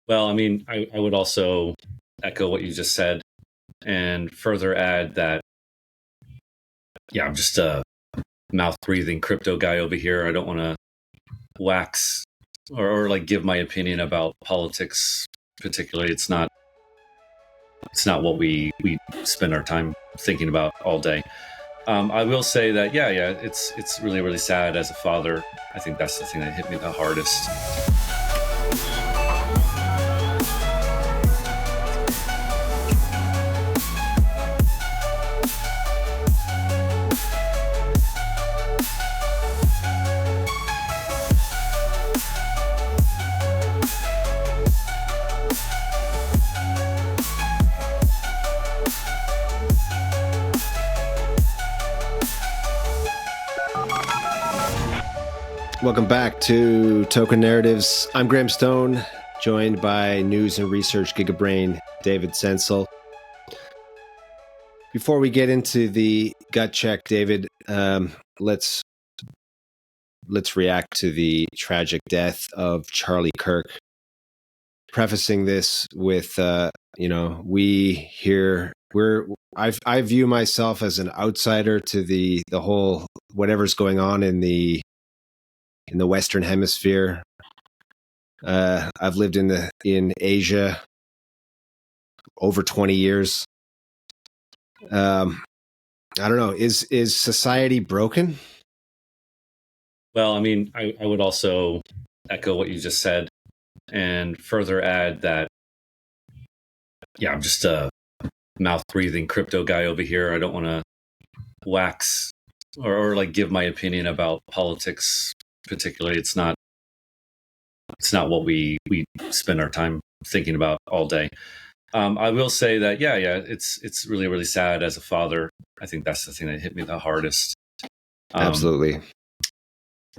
Well, I mean, I would also echo what you just said and further add that, yeah, I'm just a mouth breathing crypto guy over here. I don't want to wax or like give my opinion about politics particularly. It's not what we spend our time thinking about all day. I will say that, yeah, it's really, really sad as a father. I think that's the thing that hit me the hardest. Welcome back to Token Narratives. I'm Graham Stone, joined by news and research gigabrain David Sensel. Before we get into the gut check, David, let's react to the tragic death of Charlie Kirk. Prefacing this with, I view myself as an outsider to the whole whatever's going on in the Western Hemisphere. I've lived in Asia over 20 years. I don't know. Is society broken? Well, I mean, I would also echo what you just said and further add that, yeah, I'm just a mouth breathing crypto guy over here. I don't want to wax or like give my opinion about politics particularly. It's not what we spend our time thinking about all day. I will say that, yeah, it's really, really sad as a father. I think that's the thing that hit me the hardest. Absolutely.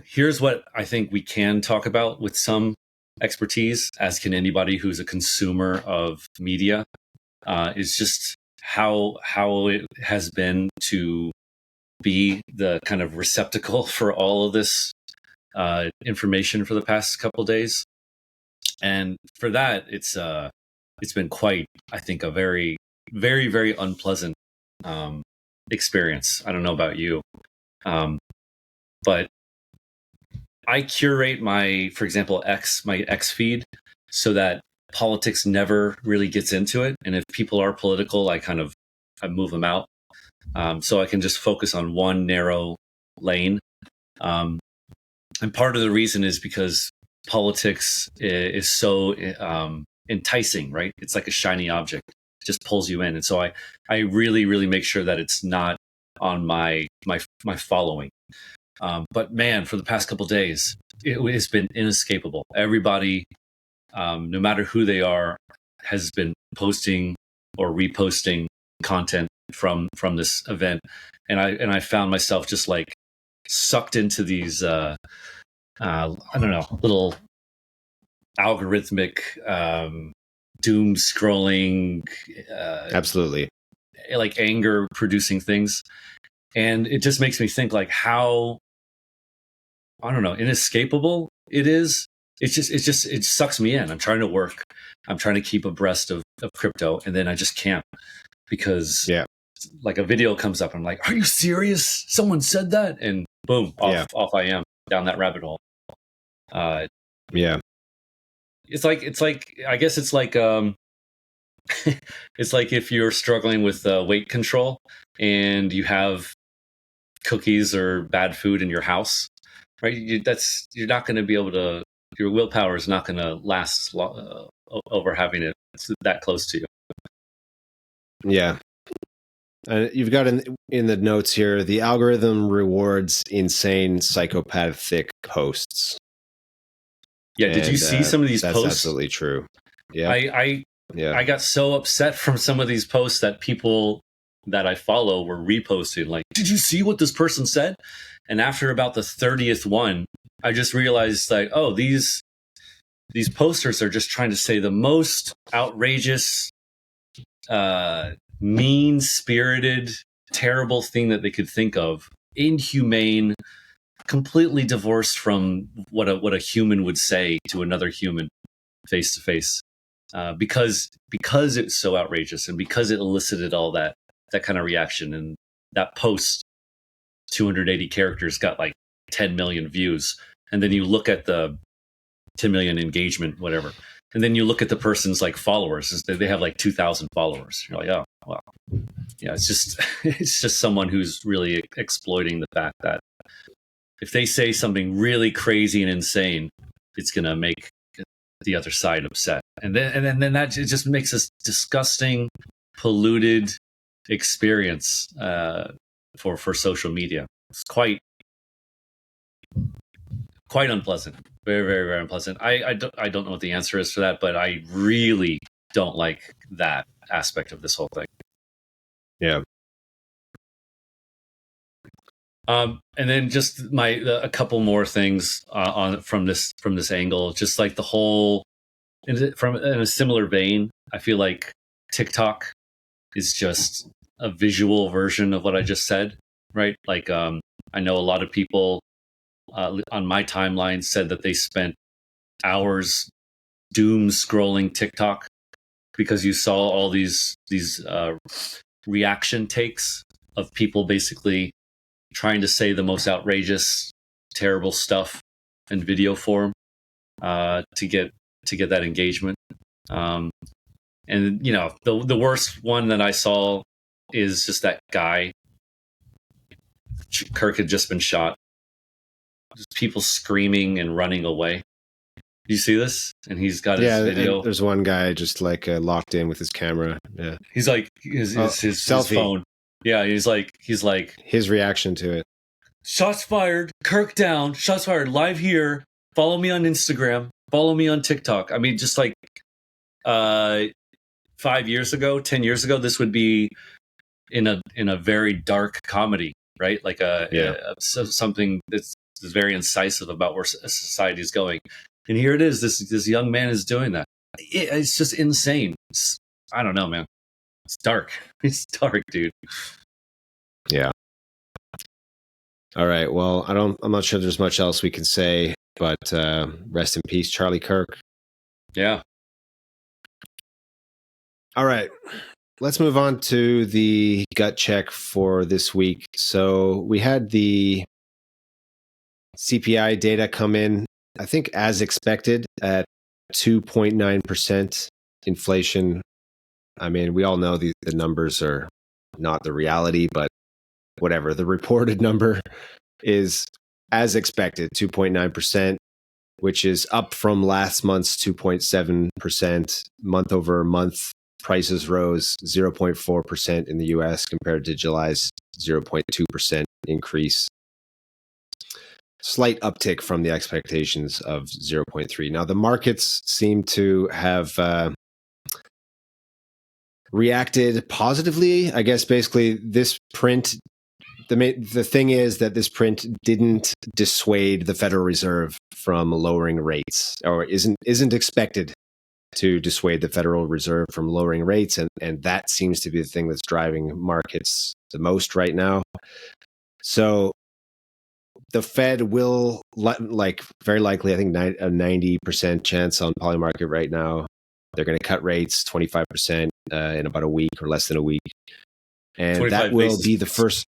Here's what I think we can talk about with some expertise, as can anybody who's a consumer of media, is just how it has been to be the kind of receptacle for all of this information for the past couple of days. And for that, it's been quite, I think, a very, very, very unpleasant experience. I don't know about you, but I curate for example, my X feed so that politics never really gets into it. And if people are political, I move them out. So I can just focus on one narrow lane. And part of the reason is because politics is so enticing, right? It's like a shiny object. It just pulls you in. And so I really, really make sure that it's not on my following. But man, for the past couple of days, it has been inescapable. Everybody, no matter who they are, has been posting or reposting content from this event. And I found myself just like sucked into these, I don't know, little algorithmic, doom scrolling, absolutely, like anger producing things. And it just makes me think like how, I don't know, inescapable it is. It sucks me in. I'm trying to work. I'm trying to keep abreast of crypto. And then I just can't because like a video comes up. I'm like, are you serious? Someone said that? And boom, off I am down that rabbit hole. It's like, I guess it's like, it's like if you're struggling with weight control and you have cookies or bad food in your house, right? You're not going to be able to, your willpower is not going to last over having it that close to you. Yeah. You've got in the notes here, the algorithm rewards insane psychopathic posts. Yeah, did you see some of these posts? That's absolutely true. Yeah. I got so upset from some of these posts that people that I follow were reposting, like, did you see what this person said? And after about the 30th one, I just realized like, oh, these posters are just trying to say the most outrageous, mean-spirited, terrible thing that they could think of. Inhumane, completely divorced from what a human would say to another human face to face. because it's so outrageous and because it elicited all that kind of reaction. And that post, 280 characters, got like 10 million views. And then you look at the 10 million engagement, whatever. And then you look at the person's like followers. They have like 2,000 followers. You're like, oh, wow. Yeah, it's just someone who's really exploiting the fact that if they say something really crazy and insane, it's going to make the other side upset. And then that it just makes this disgusting, polluted experience for social media. It's quite unpleasant. Very, very, very unpleasant. I don't know what the answer is for that, but I really don't like that aspect of this whole thing. Yeah. And then just a couple more things from this angle. Just like the whole, in a similar vein, I feel like TikTok is just a visual version of what I just said, right? Like I know a lot of people on my timeline said that they spent hours doom scrolling TikTok because you saw all these reaction takes of people basically trying to say the most outrageous, terrible stuff in video form to get that engagement. And you know, the worst one that I saw is just that guy. Kirk had just been shot. Just people screaming and running away. Do you see this? And he's got his video. There's one guy just like locked in with his camera. Yeah, he's like his phone. Yeah, he's like his reaction to it. Shots fired. Kirk down. Shots fired. Live here. Follow me on Instagram. Follow me on TikTok. I mean, just like 5 years ago, 10 years ago, this would be in a very dark comedy, right? Like something that's very incisive about where society is going. And here it is. This young man is doing that. It's just insane. I don't know, man. It's dark. It's dark, dude. Yeah. All right. Well, I'm not sure there's much else we can say, but rest in peace, Charlie Kirk. Yeah. All right. Let's move on to the gut check for this week. So we had the CPI data come in, I think, as expected at 2.9% inflation. I mean, we all know the numbers are not the reality, but whatever. The reported number is as expected, 2.9%, which is up from last month's 2.7%. Month over month, prices rose 0.4% in the US compared to July's 0.2% increase. Slight uptick from the expectations of 0.3. Now, the markets seem to have reacted positively. I guess basically this print, the thing is that this print didn't dissuade the Federal Reserve from lowering rates, or isn't expected to dissuade the Federal Reserve from lowering rates, and that seems to be the thing that's driving markets the most right now. So the Fed will, like, very likely, I think a 90% chance on Polymarket right now, they're going to cut rates 25% in about a week or less than a week. And that will be the first,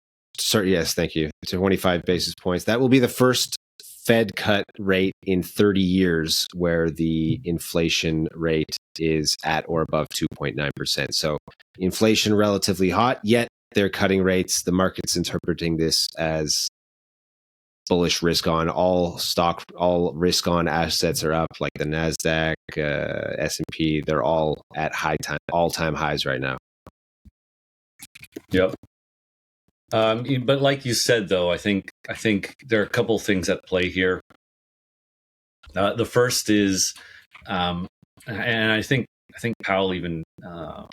yes, thank you, 25 basis points. That will be the first Fed cut rate in 30 years where the inflation rate is at or above 2.9%. So inflation relatively hot, yet they're cutting rates. The market's interpreting this as bullish risk on. All risk on assets are up, like the NASDAQ, S&P, they're all at all-time highs right now. Yep. But like you said, though, I think there are a couple things at play here. The first is, and I think Powell even kind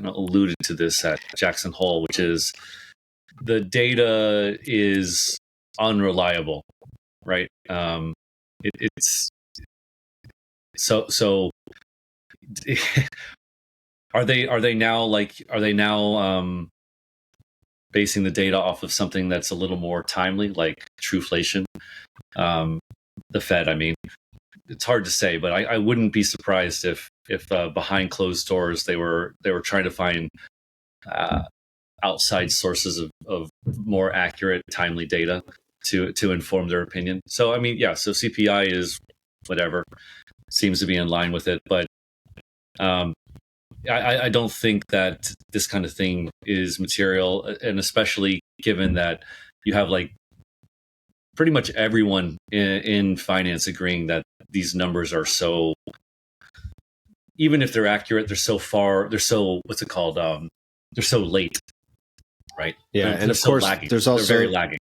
of alluded to this at Jackson Hole, which is the data is unreliable, right? It's so. Are they now basing the data off of something that's a little more timely, like Trueflation, the Fed, I mean, it's hard to say, but I wouldn't be surprised if behind closed doors they were trying to find outside sources of more accurate, timely data to inform their opinion. So I mean, yeah. So CPI is whatever, seems to be in line with it, but I don't think that this kind of thing is material, and especially given that you have like pretty much everyone in finance agreeing that these numbers are so, even if they're accurate, they're so far, they're so, what's it called? They're so late, right? Yeah, they're and of so course, lagging. there's also they're very lagging.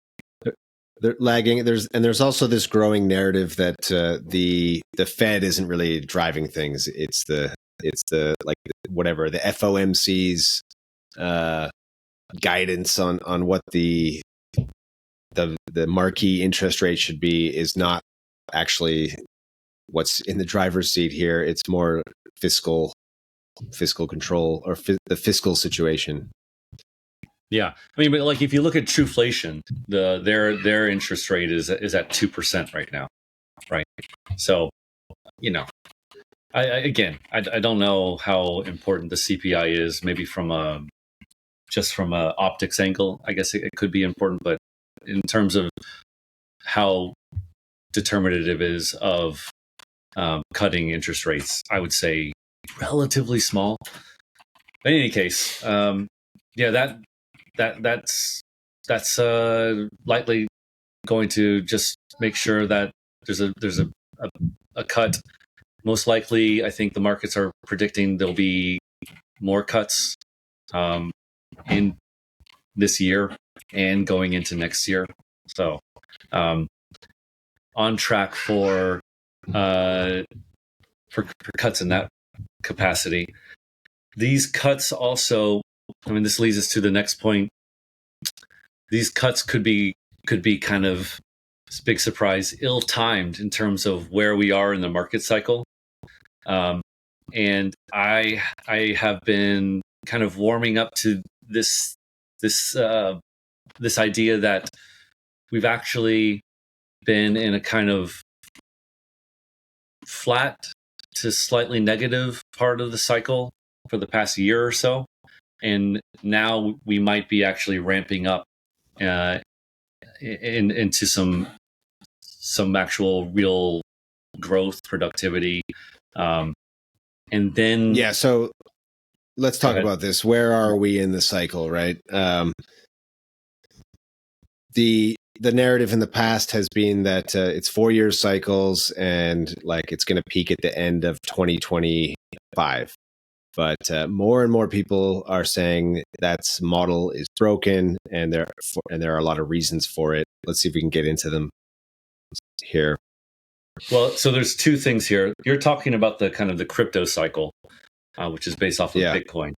they're lagging. There's also this growing narrative that the Fed isn't really driving things. It's the like whatever the FOMC's guidance on what the marquee interest rate should be is not actually what's in the driver's seat here. It's more fiscal control or the fiscal situation. Yeah, I mean, but like if you look at Trueflation, their interest rate is at 2% right now, right? So, you know, I don't know how important the CPI is. Maybe from a optics angle, I guess it could be important, but in terms of how determinative it is of cutting interest rates, I would say relatively small. But in any case, yeah, that's likely going to just make sure that there's a cut. Most likely, I think the markets are predicting there'll be more cuts in this year and going into next year. So, on track for cuts in that capacity. These cuts also, I mean, this leads us to the next point. These cuts could be kind of, big surprise, ill-timed in terms of where we are in the market cycle. And I have been kind of warming up to this idea that we've actually been in a kind of flat to slightly negative part of the cycle for the past year or so, and now we might be actually ramping up into some actual real growth, productivity, and then yeah. So let's talk about this. Where are we in the cycle, right? The narrative in the past has been that it's 4-year cycles and like it's going to peak at the end of 2025. But more and more people are saying that model is broken, and there are a lot of reasons for it. Let's see if we can get into them here. Well, so there's two things here. You're talking about the kind of the crypto cycle, which is based off of Bitcoin,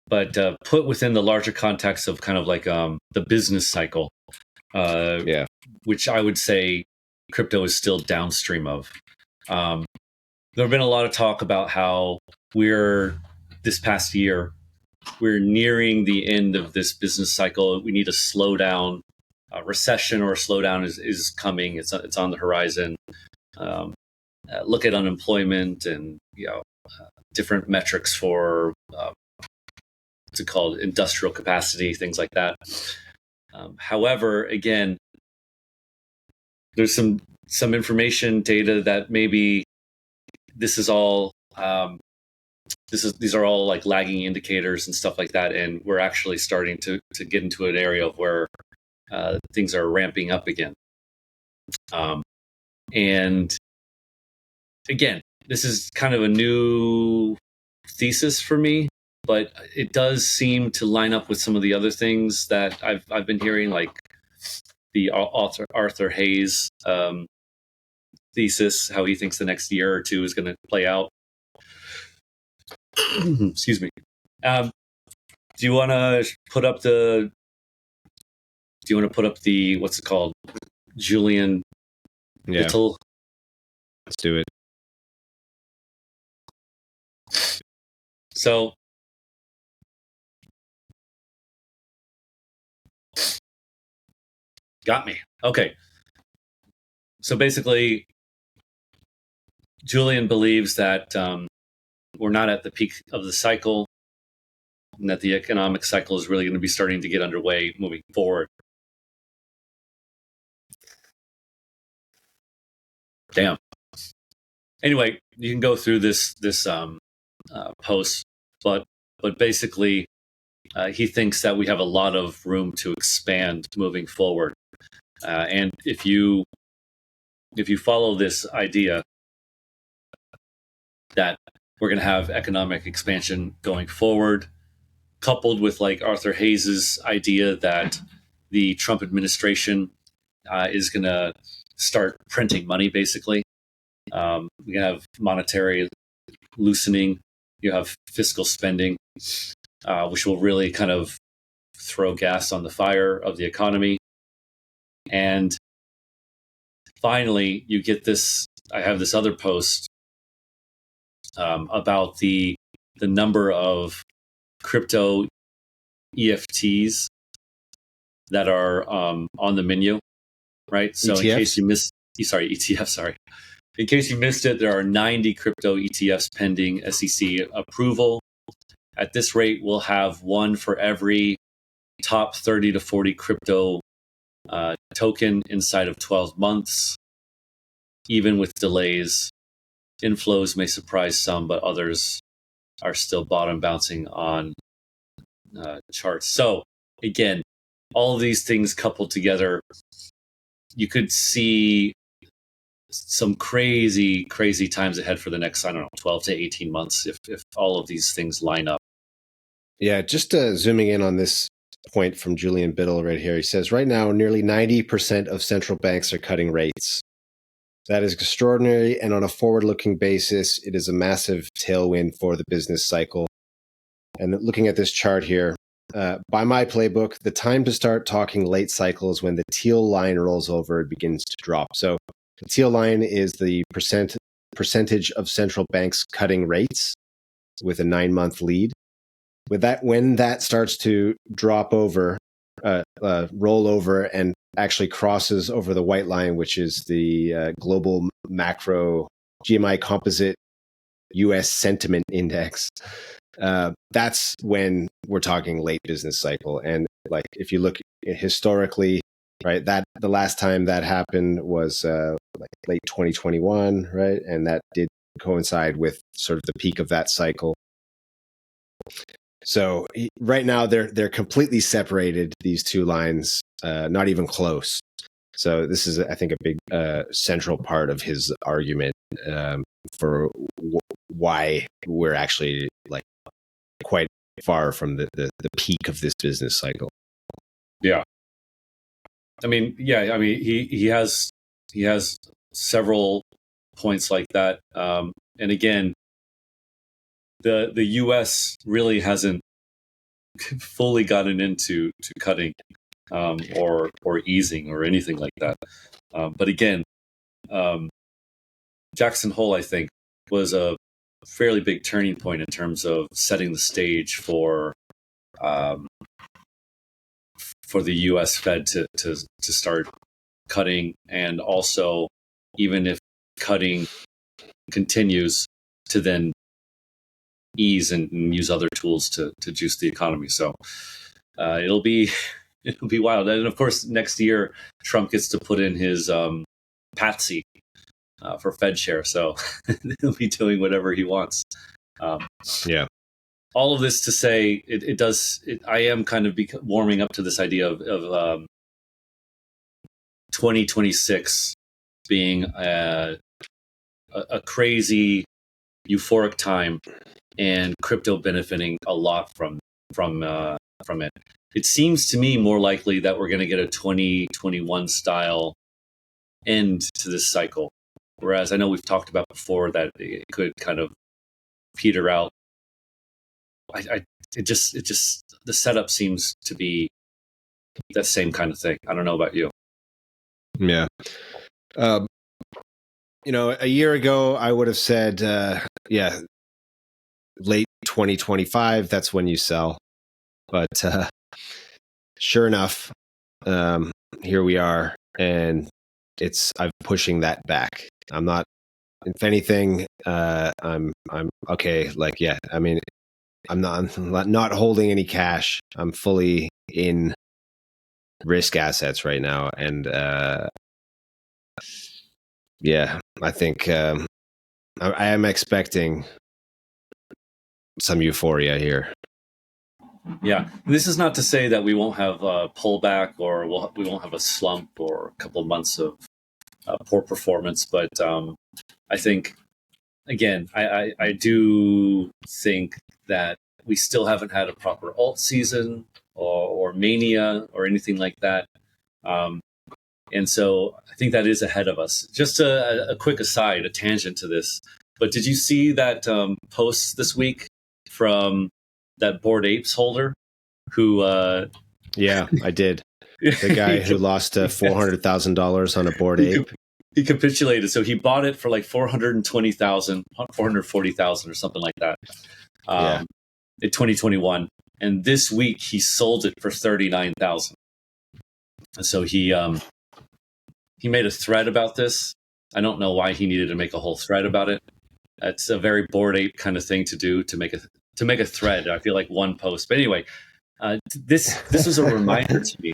but put within the larger context of kind of like the business cycle, which I would say crypto is still downstream of. There have been a lot of talk about how this past year, we're nearing the end of this business cycle. We need a slowdown. A recession or a slowdown is coming. It's on the horizon. Look at unemployment and different metrics for what's it called, industrial capacity, things like that. However, again, there's some information, data that maybe this is all these are all like lagging indicators and stuff like that, and we're actually starting to get into an area of where things are ramping up again. And again, this is kind of a new thesis for me, but it does seem to line up with some of the other things that I've been hearing, like the author Arthur Hayes thesis, how he thinks the next year or two is going to play out. Excuse me. Do you want to put up the? Do you want to put up the, what's it called, Julian Bittel? Let's do it. So, got me. Okay. So basically, Julian believes that we're not at the peak of the cycle, and that the economic cycle is really going to be starting to get underway moving forward. Damn. Anyway, you can go through this post, but basically, he thinks that we have a lot of room to expand moving forward. And if you follow this idea that we're going to have economic expansion going forward, coupled with like Arthur Hayes's idea that the Trump administration is going to start printing money, basically. We have monetary loosening. You have fiscal spending, which will really kind of throw gas on the fire of the economy. And finally, you get this. I have this other post about the number of crypto EFTs that are on the menu, right? So ETFs? In case you missed, ETF, sorry. In case you missed it, there are 90 crypto ETFs pending SEC approval. At this rate, we'll have one for every top 30 to 40 crypto token inside of 12 months. Even with delays, inflows may surprise some, but others are still bottom bouncing on charts. So again, all of these things coupled together, you could see some crazy times ahead for the next, 12 to 18 months if all of these things line up. Yeah, just zooming in on this point from Julian Biddle right here. He says, right now, nearly 90% of central banks are cutting rates. That is extraordinary, and on a forward-looking basis, it is a massive tailwind for the business cycle. And looking at this chart here, by my playbook, the time to start talking late cycle is when the teal line rolls over and begins to drop. So the teal line is the percentage of central banks cutting rates with a 9-month lead. When that starts to drop over, roll over, and actually crosses over the white line, which is the global macro GMI composite US sentiment index, that's when we're talking late business cycle. And like if you look historically, right, that the last time that happened was like late 2021, right, and that did coincide with sort of the peak of that cycle. So right now they're completely separated, these two lines, not even close. So this is, I think, a big central part of his argument for why we're actually like quite far from the peak of this business cycle. Yeah. He has several points like that. And again, the US really hasn't fully gotten into cutting or easing or anything like that. But again, Jackson Hole, I think, was a fairly big turning point in terms of setting the stage for the U.S. Fed to start cutting, and also even if cutting continues, to then ease and use other tools to juice the economy. So it'll be wild. And of course, next year Trump gets to put in his patsy for Fed share, so he'll be doing whatever he wants. Yeah. All of this to say, I am kind of warming up to this idea of 2026 being a crazy, euphoric time, and crypto benefiting a lot from it. It seems to me more likely that we're going to get a 2021 style end to this cycle, whereas I know we've talked about before that it could kind of peter out. It just the setup seems to be that same kind of thing. I don't know about you. Yeah. A year ago, I would have said, late 2025, that's when you sell. But sure enough, here we are, and I'm pushing that back. I'm not if anything, I'm okay. Like, yeah, I mean, I'm not holding any cash. I'm fully in risk assets right now, and yeah, I think I am expecting some euphoria here. Yeah, this is not to say that we won't have a pullback or we won't have a slump or a couple of months of poor performance, but I think again, I do think that we still haven't had a proper alt season or mania or anything like that. And so I think that is ahead of us. Just a quick aside, a tangent to this. But did you see that post this week from that Bored Apes holder who? Yeah, I did. The guy who lost $400,000 on a Bored Ape. He capitulated. So he bought it for like 420,000, 440,000 or something like that. In 2021. And this week he sold it for 39,000. And so he made a thread about this. I don't know why he needed to make a whole thread about it. That's a very Bored Ape kind of thing to do, to make a thread. I feel like one post. But anyway, this was a reminder to me.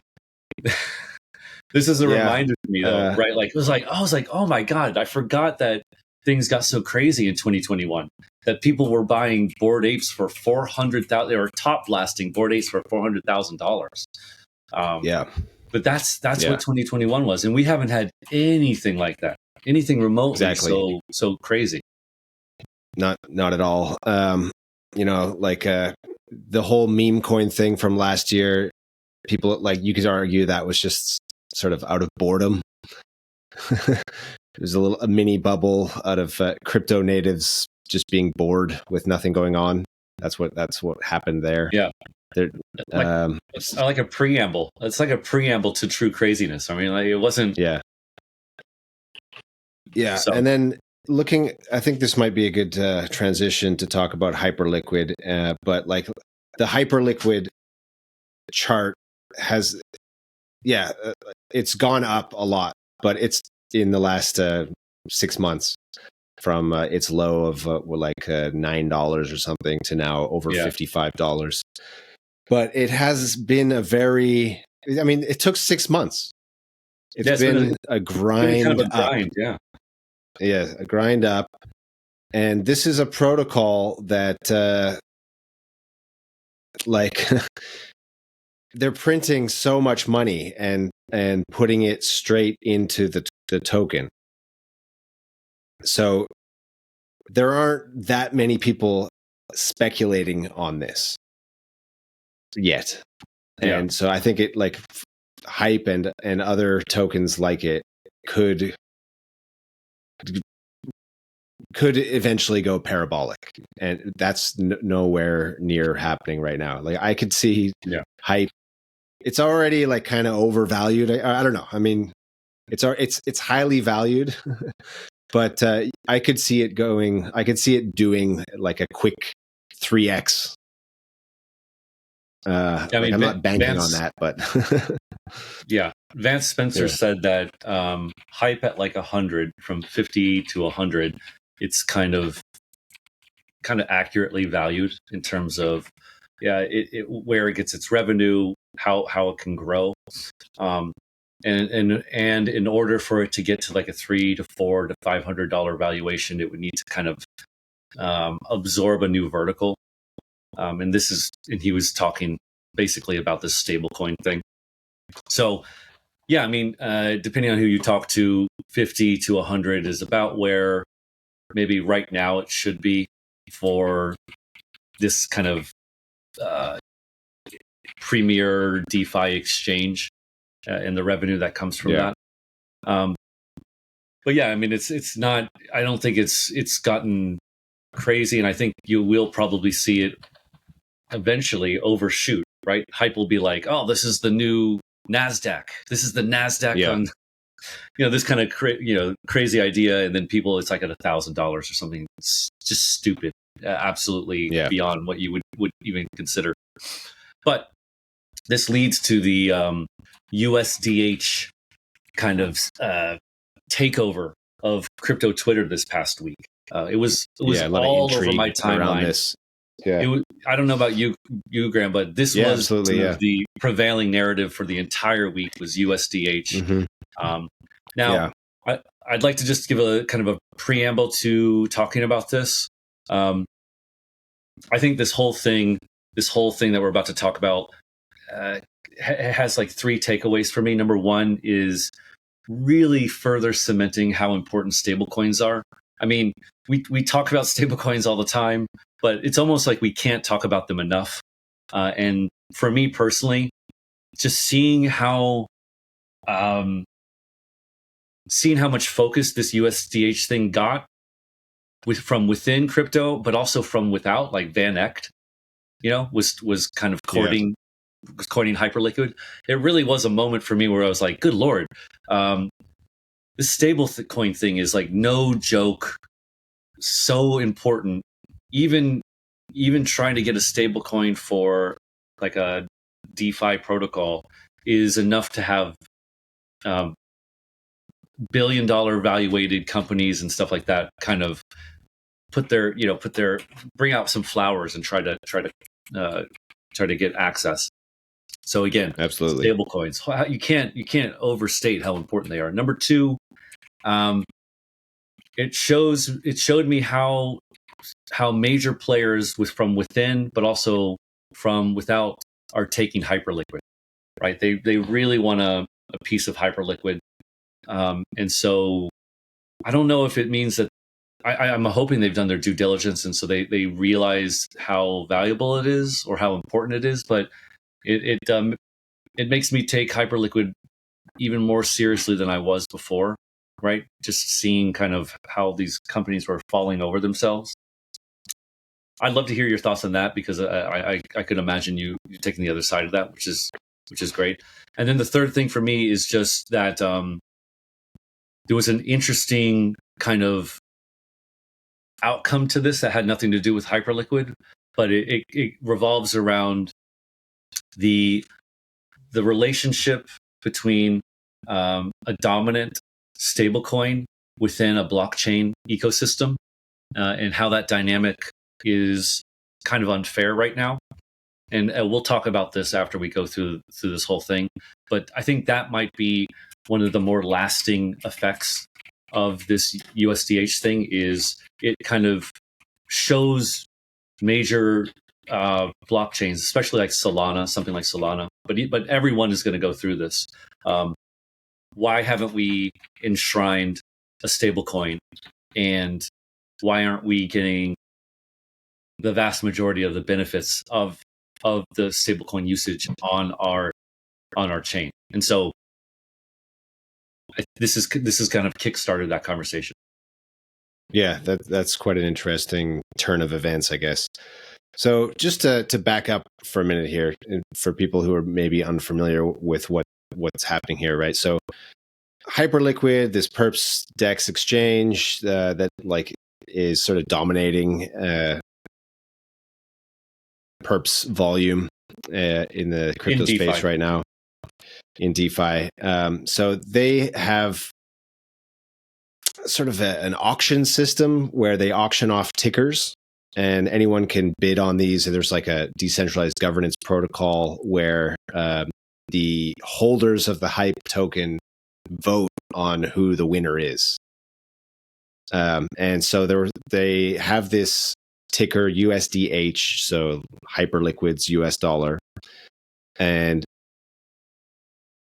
This is a reminder to me, though, right? Like I was like, oh my God, I forgot that things got so crazy in 2021 that people were buying Bored Apes for 400,000. They were top blasting Bored Apes for $400,000. But that's what 2021 was, and we haven't had anything like that, anything remotely so crazy. Not at all. Like the whole meme coin thing from last year. People, like, you could argue that was just sort of out of boredom. It was a mini bubble out of crypto natives just being bored with nothing going on. That's what happened there. Yeah. It's like a preamble. It's like a preamble to true craziness. I mean, like, it wasn't. Yeah. So. And then I think this might be a good transition to talk about Hyperliquid. But like the Hyperliquid chart has, it's gone up a lot, but it's in the last 6 months from its low of like $9 or something to now over $55. But it has been it took 6 months. It's been a grind. Kind of a grind, up. Yeah, a grind up. And this is a protocol that like they're printing so much money and putting it straight into the token. So there aren't that many people speculating on this yet. And so I think it, like Hype and other tokens like it, could eventually go parabolic, and that's nowhere near happening right now. Like, I could see Hype. It's already like kind of overvalued. I don't know. I mean, it's highly valued, but I could see it going. I could see it doing like a quick 3x. I mean, I'm not banking on that, but Vance Spencer said that Hype at like 100, from 50 to 100, it's kind of accurately valued in terms of where it gets its revenue, how it can grow, and in order for it to get to like a $300 to $400 to $500 valuation, it would need to kind of absorb a new vertical. And he was talking basically about this stablecoin thing. So, I mean, depending on who you talk to, 50 to 100 is about where maybe right now it should be for this kind of premier DeFi exchange and the revenue that comes from that. But I mean, it's not. I don't think it's gotten crazy, and I think you will probably see it eventually overshoot. Right? Hype will be like, "Oh, this is the new NASDAQ. This is the NASDAQ on." This kind of crazy idea, and then people, it's like at $1,000 or something. It's just stupid, absolutely beyond what you would even consider. But this leads to the USDH kind of takeover of crypto Twitter this past week. It was a lot of all over intrigue my around timeline. this. Yeah. It was, I don't know about you, Graham, but this was absolutely, sort of the prevailing narrative for the entire week was USDH. Mm-hmm. Now, I'd like to just give a kind of a preamble to talking about this. I think this whole thing that we're about to talk about has like three takeaways for me. Number one is really further cementing how important stablecoins are. I mean, we talk about stablecoins all the time, but it's almost like we can't talk about them enough. And for me personally, just seeing how much focus this USDH thing got from within crypto, but also from without, like Van Eck, was kind of courting Hyperliquid. It really was a moment for me where I was like, good Lord, this stable coin thing is like no joke, so important. Even trying to get a stable coin for like a DeFi protocol is enough to have billion-dollar valuated companies and stuff like that kind of bring out some flowers and try to get access. So again, absolutely, stable coins. You can't overstate how important they are. Number two, it showed me how major players from within, but also from without, are taking Hyperliquid. Right? They really want a piece of Hyperliquid, and so I don't know if it means that I'm hoping they've done their due diligence, and so they realize how valuable it is or how important it is. But it makes me take Hyperliquid even more seriously than I was before. Right? Just seeing kind of how these companies were falling over themselves. I'd love to hear your thoughts on that, because I could imagine you taking the other side of that, which is great. And then the third thing for me is just that there was an interesting kind of outcome to this that had nothing to do with Hyperliquid, but it revolves around the relationship between a dominant stablecoin within a blockchain ecosystem, and how that dynamic is kind of unfair right now. And we'll talk about this after we go through this whole thing. But I think that might be one of the more lasting effects of this USDH thing, is it kind of shows major blockchains, especially like Solana, something like Solana. But everyone is going to go through this. Why haven't we enshrined a stablecoin, and why aren't we getting the vast majority of the benefits of the stablecoin usage on our chain? And so this is kind of kickstarted that conversation. Yeah, that's quite an interesting turn of events, I guess. So just to back up for a minute here, for people who are maybe unfamiliar with what's happening here, right? So Hyperliquid, this perps DEX exchange that like is sort of dominating perps volume in the crypto space right now in DeFi. So they have sort of an auction system where they auction off tickers, and anyone can bid on these. And there's like a decentralized governance protocol where the holders of the Hype token vote on who the winner is. And so they have this ticker USDH, so Hyperliquid's US dollar, and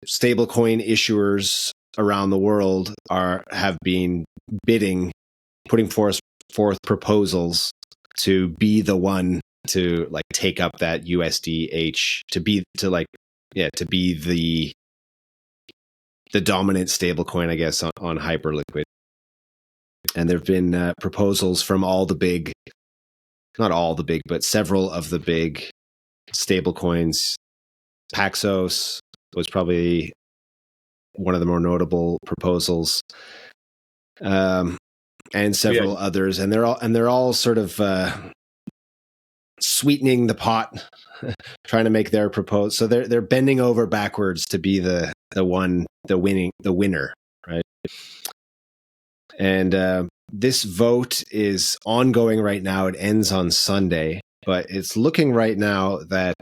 stablecoin issuers around the world have been bidding, putting forth proposals to be the one to like take up that USDH, to be the dominant stablecoin, I guess, on Hyperliquid. And there've been proposals from not all the big, but several of the big stablecoins. Paxos was probably one of the more notable proposals, and several others, and they're all sort of sweetening the pot, trying to make their proposal. So they're bending over backwards to be the winner, right? And this vote is ongoing right now. It ends on Sunday, but it's looking right now that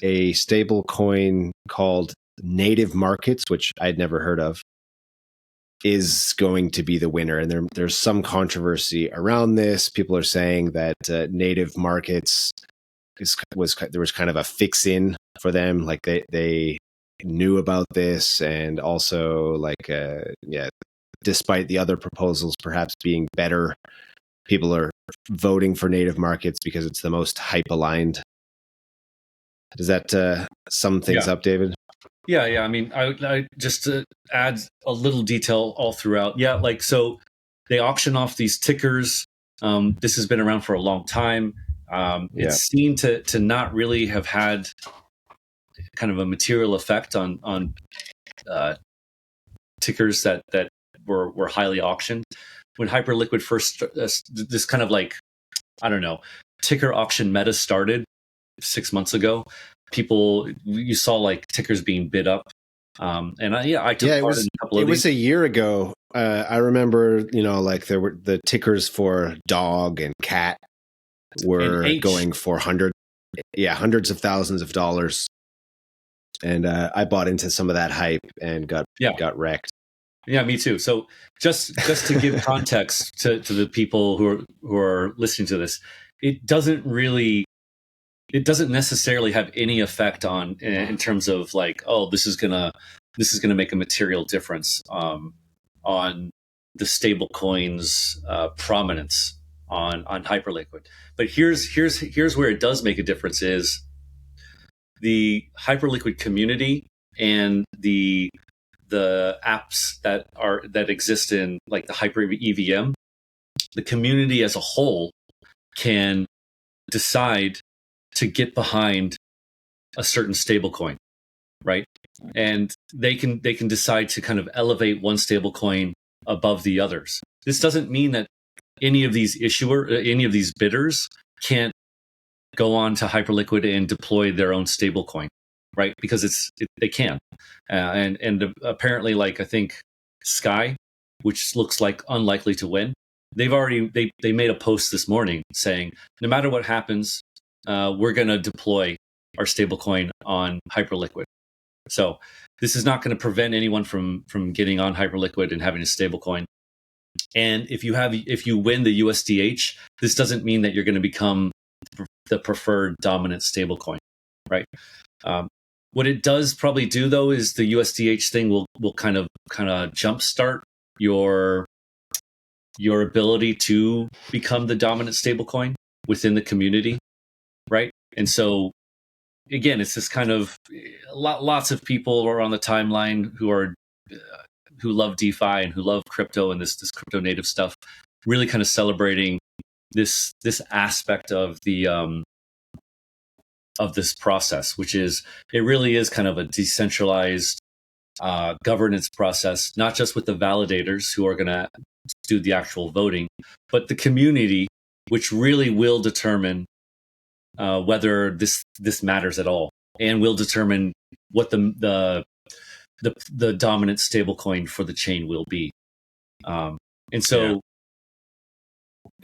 a stable coin called Native Markets, which I'd never heard of, is going to be the winner. And there's some controversy around this. People are saying that Native Markets there was kind of a fix-in for them, like they knew about this, and also like despite the other proposals perhaps being better, people are voting for Native Markets because it's the most hype aligned. Does that sum things up, David? Yeah. I mean, I just to add a little detail all throughout. Yeah, like so they auction off these tickers. This has been around for a long time. It's seen to not really have had kind of a material effect on tickers that were highly auctioned. When Hyperliquid first this kind of like, I don't know, ticker auction meta started 6 months ago, you saw like tickers being bid up. And I took part in a couple of these. It was a year ago. I remember, like there were the tickers for dog and cat were going for hundreds of thousands of dollars. And I bought into some of that hype and got wrecked. Yeah, me too. So just to give context to the people who are listening to this, it doesn't necessarily have any effect on in terms of like, oh, this is gonna make a material difference on the stable coins prominence on Hyperliquid. But here's where it does make a difference is the Hyperliquid community and the apps that exist in like the Hyper EVM, the community as a whole can decide to get behind a certain stablecoin, right? And they can decide to kind of elevate one stablecoin above the others. This doesn't mean that any of these bidders can't go on to Hyperliquid and deploy their own stablecoin, right? Because they can, and apparently, like I think Sky, which looks like unlikely to win, they made a post this morning saying no matter what happens, we're going to deploy our stablecoin on Hyperliquid. So this is not going to prevent anyone from getting on Hyperliquid and having a stablecoin. And if you win the USDH, this doesn't mean that you're going to become the preferred dominant stablecoin, right? What it does probably do though is the USDH thing will kind of jumpstart your ability to become the dominant stablecoin within the community, right? And so again, it's this kind of lots of people are on the timeline who love DeFi and who love crypto and this crypto native stuff, really kind of celebrating this aspect of the of this process, which is it really is kind of a decentralized governance process, not just with the validators who are going to do the actual voting, but the community, which really will determine whether this matters at all, and will determine what the dominant stablecoin for the chain will be. And so,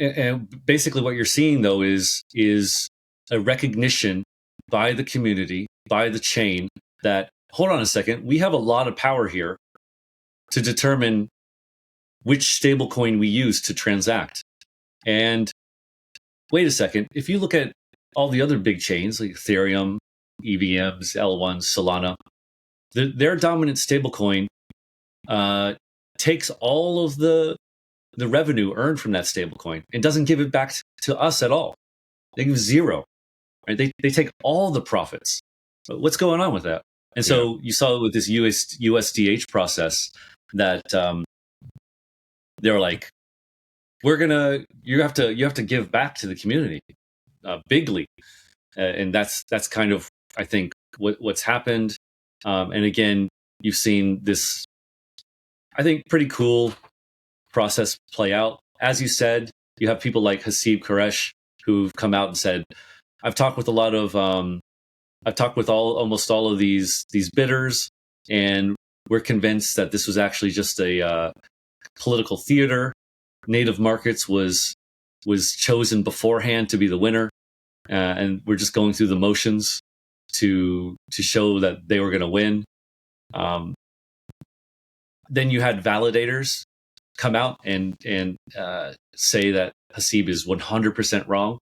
and basically, what you're seeing though is a recognition by the community, by the chain, that hold on a second, we have a lot of power here to determine which stablecoin we use to transact. And wait a second, if you look at all the other big chains like Ethereum, EVMs, L1, Solana, their dominant stablecoin takes all of the revenue earned from that stablecoin and doesn't give it back to us at all. They give zero. Right? They take all the profits. What's going on with that? And so you saw with this USDH process that they're like, you have to give back to the community bigly, and that's kind of I think what's happened. And again, you've seen this, I think, pretty cool process play out. As you said, you have people like Haseeb Quresh who've come out and said, I've talked with almost all of these bidders, and we're convinced that this was actually just a political theater. native markets was chosen beforehand to be the winner, and we're just going through the motions to show that they were going to win. Then you had validators come out and say that Haseeb is 100% wrong.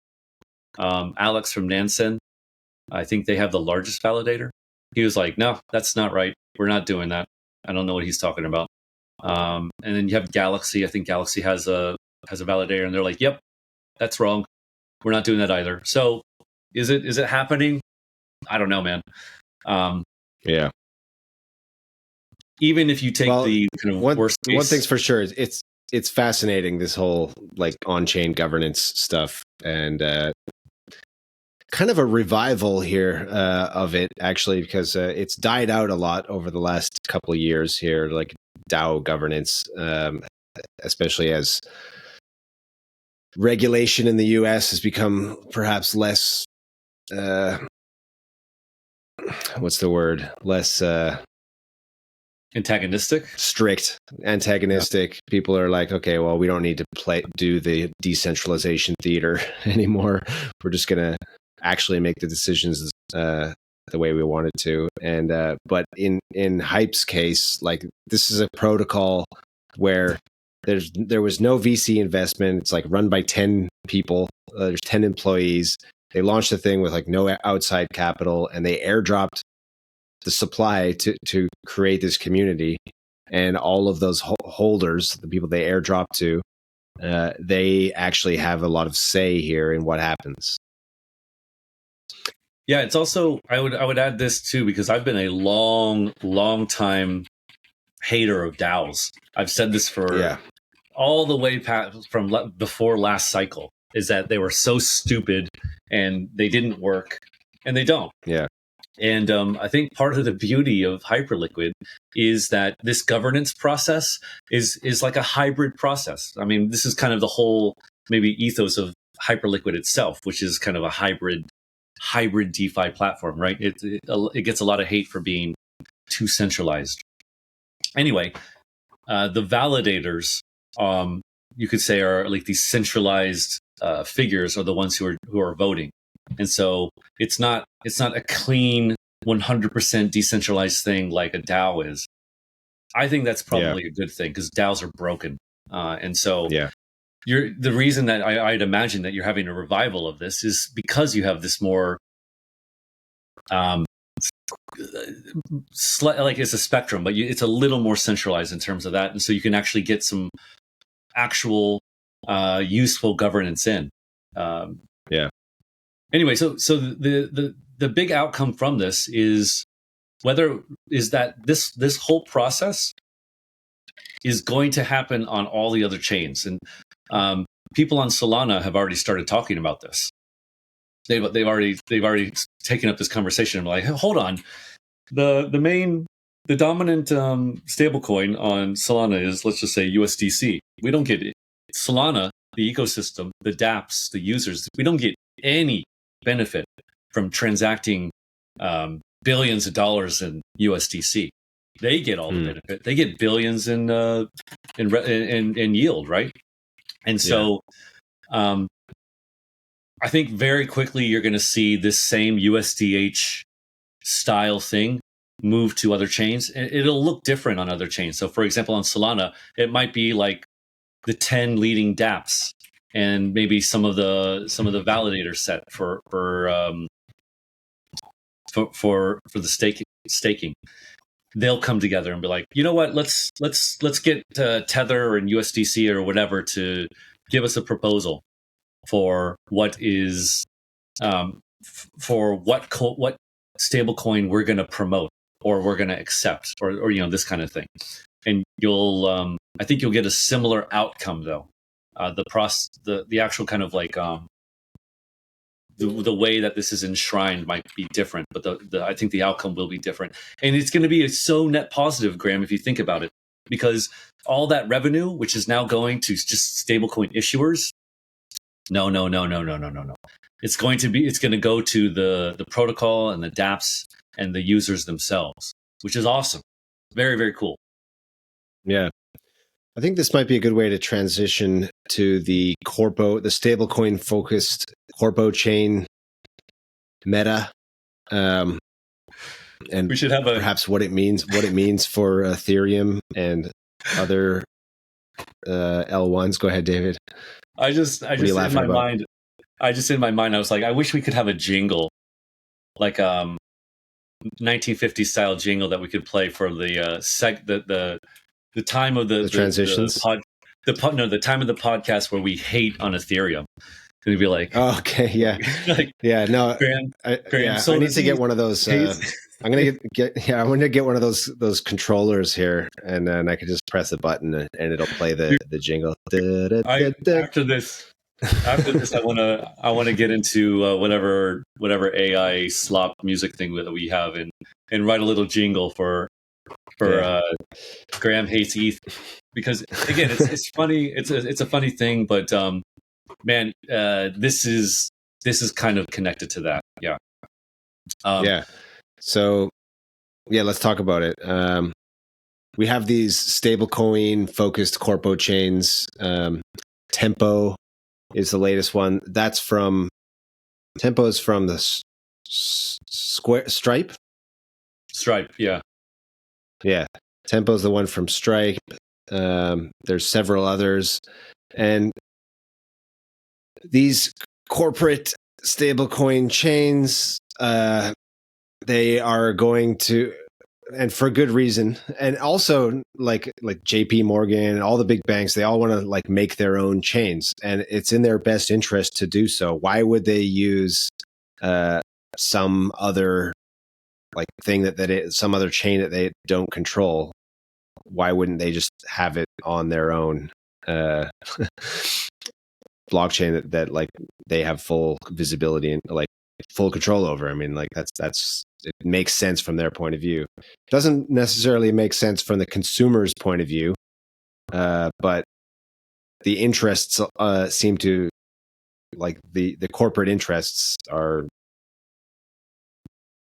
Alex from Nansen, I think they have the largest validator. He was like, no, that's not right. We're not doing that. I don't know what he's talking about. And then you have Galaxy. I think Galaxy has a validator, and they're like, yep, that's wrong. We're not doing that either. So is it happening? I don't know, man. Yeah. Even if you take the kind of worst case, one thing's for sure, it's fascinating, this whole like on-chain governance stuff, and kind of a revival here of it, actually, because it's died out a lot over the last couple of years here, like DAO governance, especially as regulation in the US has become perhaps less what's the word? Less antagonistic, strict, antagonistic. Yeah. People are like, okay, well, we don't need to do the decentralization theater anymore. We're just going to actually make the decisions the way we wanted to. And but in Hype's case, like, this is a protocol where there was no VC investment. It's like run by 10 people. There's 10 employees. They launched the thing with like no outside capital, and they airdropped the supply to create this community. And all of those holders, the people they airdrop to, they actually have a lot of say here in what happens. Yeah, it's also, I would add this too, because I've been a long time hater of DAOs. I've said this for all the way past from before last cycle, is that they were so stupid and they didn't work, and they don't. Yeah. And I think part of the beauty of Hyperliquid is that this governance process is like a hybrid process. I mean, this is kind of the whole maybe ethos of Hyperliquid itself, which is kind of a hybrid DeFi platform, right? It gets a lot of hate for being too centralized. Anyway, the validators, you could say, are like these centralized figures, are the ones who are voting. And so it's not a clean 100% decentralized thing like a DAO is. I think that's probably a good thing, because DAOs are broken. And so the reason that I'd imagine that you're having a revival of this is because you have this more like, it's a spectrum, but it's a little more centralized in terms of that. And so you can actually get some actual useful governance in. Anyway, so the big outcome from this is that this whole process is going to happen on all the other chains, and people on Solana have already started talking about this. They've already taken up this conversation. I'm like, hold on, the dominant stablecoin on Solana is, let's just say, USDC. We don't get it. Solana, the ecosystem, the dApps, the users, we don't get any benefit from transacting billions of dollars in USDC. They get all the benefit. They get billions in yield, right? And so, I think very quickly you're going to see this same USDH style thing move to other chains. It'll look different on other chains. So, for example, on Solana, it might be like the 10 leading dApps, and maybe some of the validators set for the staking. They'll come together and be like, you know what, let's get Tether and USDC or whatever to give us a proposal for what is for what stablecoin we're going to promote or we're going to accept, or this kind of thing. And you'll I think you'll get a similar outcome, though. The actual kind of like the way that this is enshrined might be different, but I think the outcome will be different, and it's going to be so net positive, Graham, if you think about it, because all that revenue, which is now going to just stablecoin issuers, no. It's going to go to the protocol and the dApps and the users themselves, which is awesome. Very, very cool. Yeah. I think this might be a good way to transition to the stablecoin focused corpo chain meta, and we should have perhaps what it means for Ethereum and other L1s. Go ahead, David. I just in my mind, I was like, I wish we could have a jingle, like 1950s style jingle that we could play for the the time of the transitions. The time of the podcast where we hate on Ethereum. And we'd be like, oh, okay, yeah, like, yeah, no, Graham, I need to get one of those. I'm gonna I want to get one of those controllers here, and then I could just press a button and it'll play the jingle. After this, I want to get into whatever AI slop music thing that we have, and write a little jingle for Graham hates ETH, because again, it's funny. It's a funny thing, but man, this is kind of connected to that. Yeah. Yeah. So, yeah, let's talk about it. We have these stablecoin focused corpo chains. Tempo is the latest one. Tempo is from the Stripe. Stripe, yeah. Yeah. Tempo is the one from Stripe. There's several others. And these corporate stablecoin chains, they are going to, and for good reason, and also like JP Morgan, all the big banks, they all want to like make their own chains, and it's in their best interest to do so. Why would they use some other like thing some other chain that they don't control? Why wouldn't they just have it on their own blockchain that like they have full visibility and like full control over? I mean, like that's it makes sense from their point of view. It doesn't necessarily make sense from the consumer's point of view, but the interests seem to, like the corporate interests are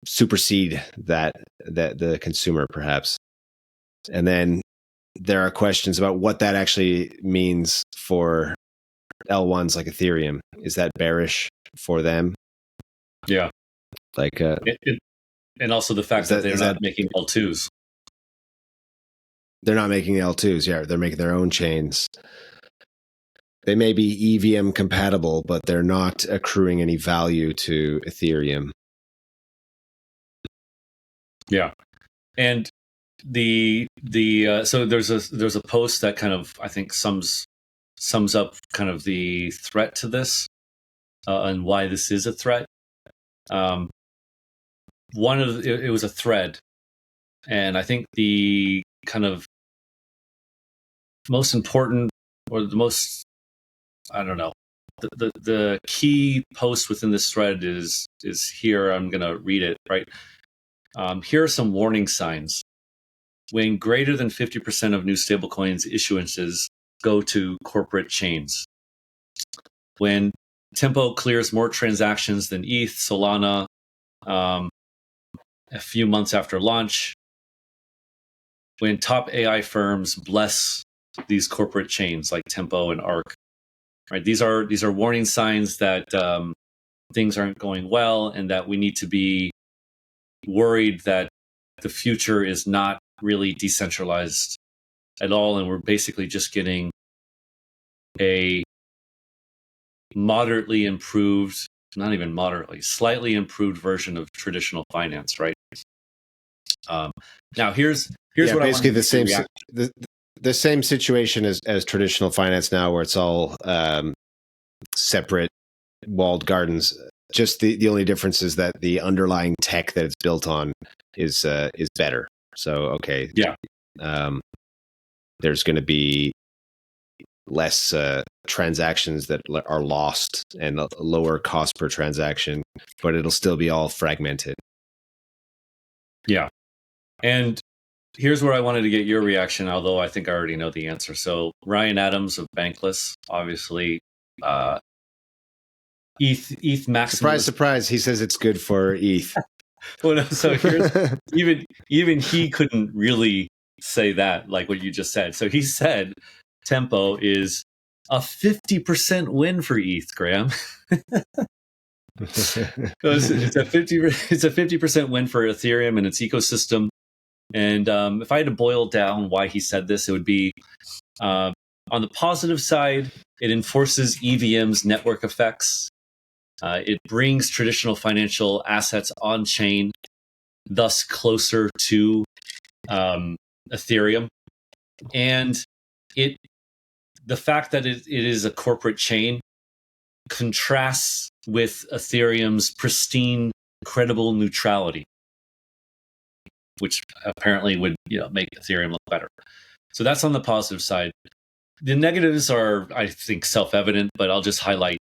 supersede that the consumer perhaps. And then there are questions about what that actually means for L1s like Ethereum. Is that bearish for them? Yeah. Like and also the fact that they're not making L2s. They're not making L2s. Yeah, they're making their own chains. They may be EVM compatible, but they're not accruing any value to Ethereum. Yeah. And so there's a post that kind of, I think, sums up kind of the threat to this, and why this is a threat. It was a thread, and I think the kind of most important, or the most, I don't know, the key post within this thread is here. I'm going to read it, right? Here are some warning signs. When greater than 50% of new stablecoins issuances go to corporate chains. When Tempo clears more transactions than ETH, Solana, a few months after launch. When top AI firms bless these corporate chains like Tempo and Arc, right? These are warning signs that things aren't going well, and that we need to be worried that the future is not really decentralized at all, and we're basically just getting a moderately improved, not even moderately, slightly improved version of traditional finance, right? Now here's what basically I the same situation as traditional finance now, where it's all separate walled gardens. Just the only difference is that the underlying tech that it's built on is better. So okay, yeah, there's going to be less transactions that are lost and a lower cost per transaction, but it'll still be all fragmented. Yeah. And here's where I wanted to get your reaction, although I think I already know the answer. So Ryan Adams of Bankless, obviously, ETH maximalist. Surprise! He says it's good for ETH. Well, no, so here's, even he couldn't really say that, like what you just said. So he said Tempo is a 50% win for ETH, Graham. It's a 50% win for Ethereum and its ecosystem. And if I had to boil down why he said this, it would be on the positive side, it enforces EVM's network effects. It brings traditional financial assets on chain, thus closer to Ethereum. And the fact that it is a corporate chain contrasts with Ethereum's pristine, credible neutrality, which apparently would make Ethereum look better. So that's on the positive side. The negatives are, I think, self-evident, but I'll just highlight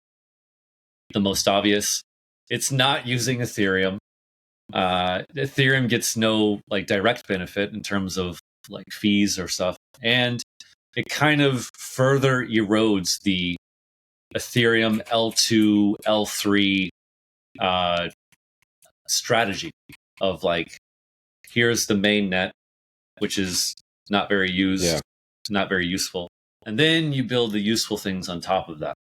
the most obvious. It's not using Ethereum. Ethereum gets no direct benefit in terms of fees or stuff, and it kind of further erodes the Ethereum L2, L3 strategy of here's the main net, which is not very used, not very useful. And then you build the useful things on top of that.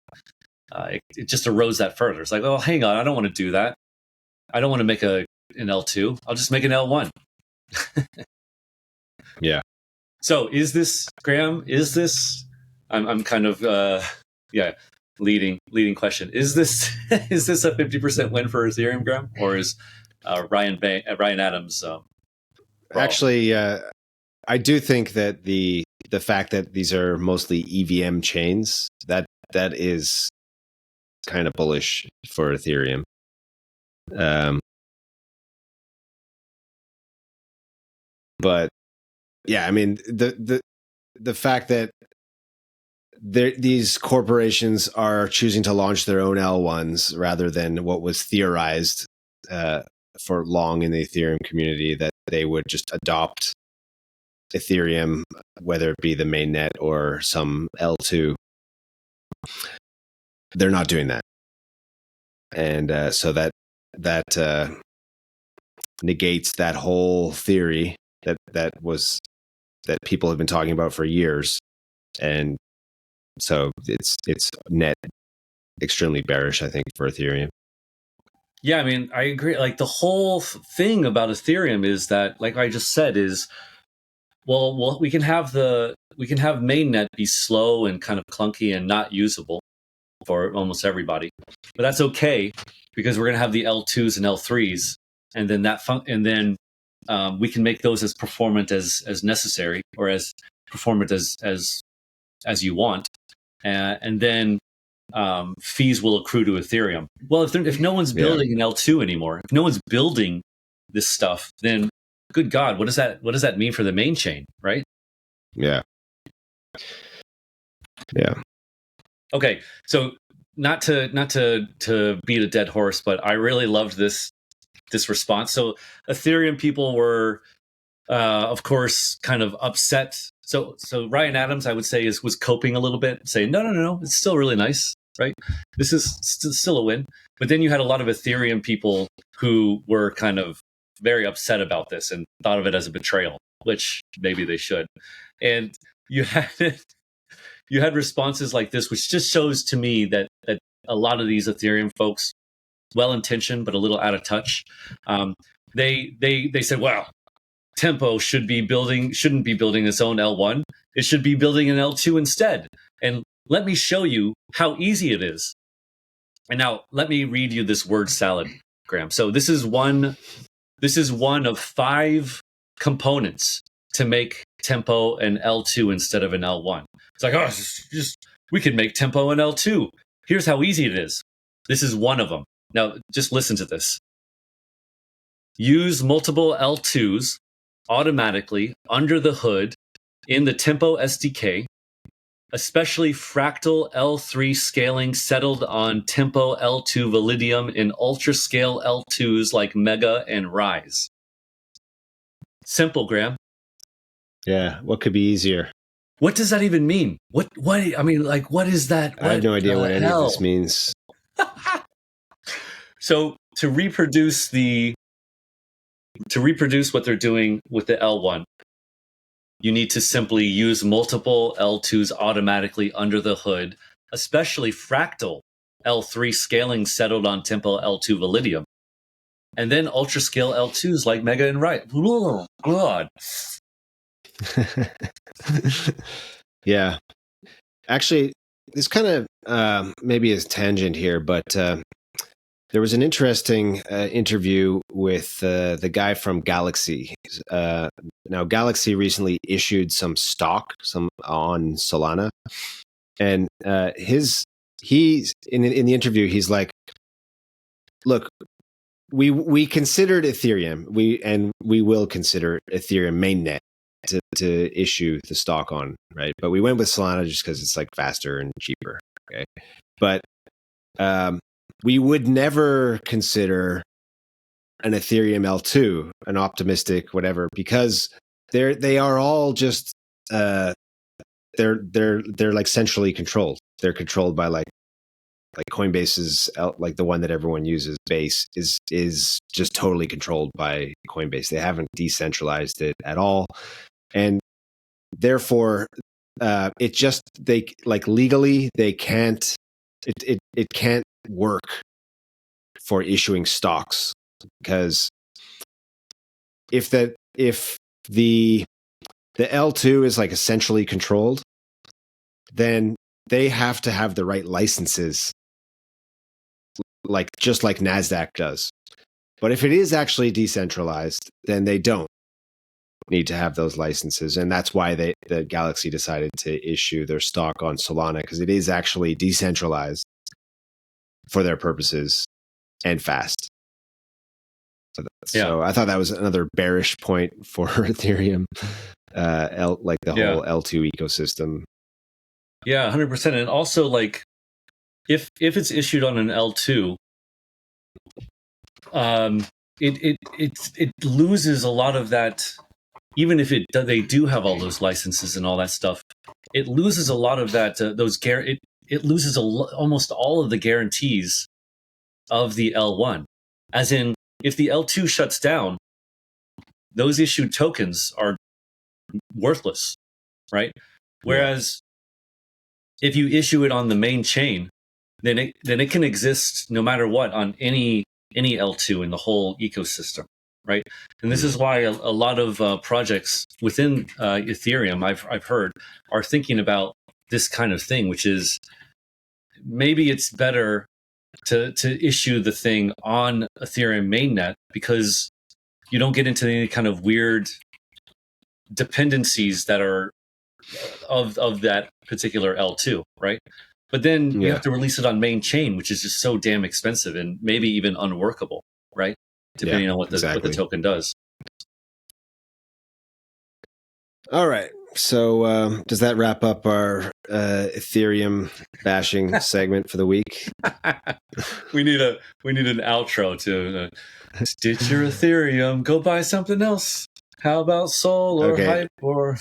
It just erodes that further. It's oh, hang on, I don't want to do that. I don't want to make an L2. I'll just make an L1. Yeah. So is this, Graham, I'm kind of, leading question. Is this a 50% win for Ethereum, Graham? Or is Ryan Adams wrong? Actually, I do think that the fact that these are mostly EVM chains, that is kind of bullish for Ethereum. But yeah, I mean the fact that these corporations are choosing to launch their own L1s rather than what was theorized for long in the Ethereum community, that they would just adopt Ethereum, whether it be the mainnet or some L2. They're not doing that. And so that negates that whole theory that people have been talking about for years. And so it's net extremely bearish, I think, for Ethereum. Yeah, I mean, I agree. The whole thing about Ethereum is that, like I just said, is well, we can have mainnet be slow and kind of clunky and not usable for almost everybody, but that's okay because we're going to have the L2s and L3s, and then we can make those as performant as necessary, or as performant as you want, and then fees will accrue to Ethereum. Well, if no one's building an L2 anymore, if no one's building this stuff, then good God, what does that mean for the main chain, right? Yeah. Okay, so not to beat a dead horse, but I really loved this response. So Ethereum people were, of course, kind of upset. So Ryan Adams, I would say, was coping a little bit, saying, no, it's still really nice, right? This is still a win. But then you had a lot of Ethereum people who were kind of very upset about this and thought of it as a betrayal, which maybe they should. And you had responses like this, which just shows to me that a lot of these Ethereum folks, well-intentioned but a little out of touch, they said, well, Tempo shouldn't be building its own L1. It should be building an L2 instead. And let me show you how easy it is. And now let me read you this word salad, Graham. So this is one of 5 components to make Tempo an L2 instead of an L1. It's we could make Tempo an L2. Here's how easy it is. This is one of them. Now, just listen to this. Use multiple L2s automatically under the hood in the Tempo SDK, especially fractal L3 scaling settled on Tempo L2 Validium in ultra-scale L2s like Mega and Rise. Simple, Graham. Yeah, what could be easier? What does that even mean? What I mean, what is that? I have no idea what any of this means. So to reproduce what they're doing with the L1, you need to simply use multiple L2s automatically under the hood, especially fractal L3 scaling settled on Tempo L2 Validium. And then ultra scale L2s like Mega and Right. Oh, God. Yeah. Actually, this kind of maybe is tangent here, but there was an interesting interview with the guy from Galaxy. Now, Galaxy recently issued some stock, on Solana, and he's in the interview. He's like, "Look, we considered Ethereum, we will consider Ethereum mainnet to issue the stock on, right? But we went with Solana just because it's like faster and cheaper, okay? But we would never consider an Ethereum L2, an optimistic whatever, because they are all just they're like centrally controlled. They're controlled by like Coinbase's, like the one that everyone uses, Base, is just totally controlled by Coinbase. They haven't decentralized it at all, and therefore it just, they like legally they can't, it can't work for issuing stocks, because if the L2 is like essentially controlled, then they have to have the right licenses, like just like NASDAQ does. But if it is actually decentralized, then they don't need to have those licenses. And that's why the Galaxy decided to issue their stock on Solana, because it is actually decentralized for their purposes and fast. So I thought that was another bearish point for Ethereum, like the whole L2 ecosystem. Yeah, 100%. And also, like, if it's issued on an L2, it loses a lot of that. Even if they do have all those licenses and all that stuff, it loses a lot of that. It loses almost all of the guarantees of the L1. As in, if the L2 shuts down, those issued tokens are worthless, right? Whereas if you issue it on the main chain, then it can exist no matter what on any L2 in the whole ecosystem, right? And this is why a lot of projects within Ethereum, I've heard, are thinking about this kind of thing, which is maybe it's better to issue the thing on Ethereum mainnet, because you don't get into any kind of weird dependencies that are of that particular L2, right? But then you have to release it on main chain, which is just so damn expensive and maybe even unworkable, right? Depending on what the token does. All right. So does that wrap up our Ethereum bashing segment for the week? we need an outro to stitch your Ethereum. Go buy something else. How about Sol or Hype or?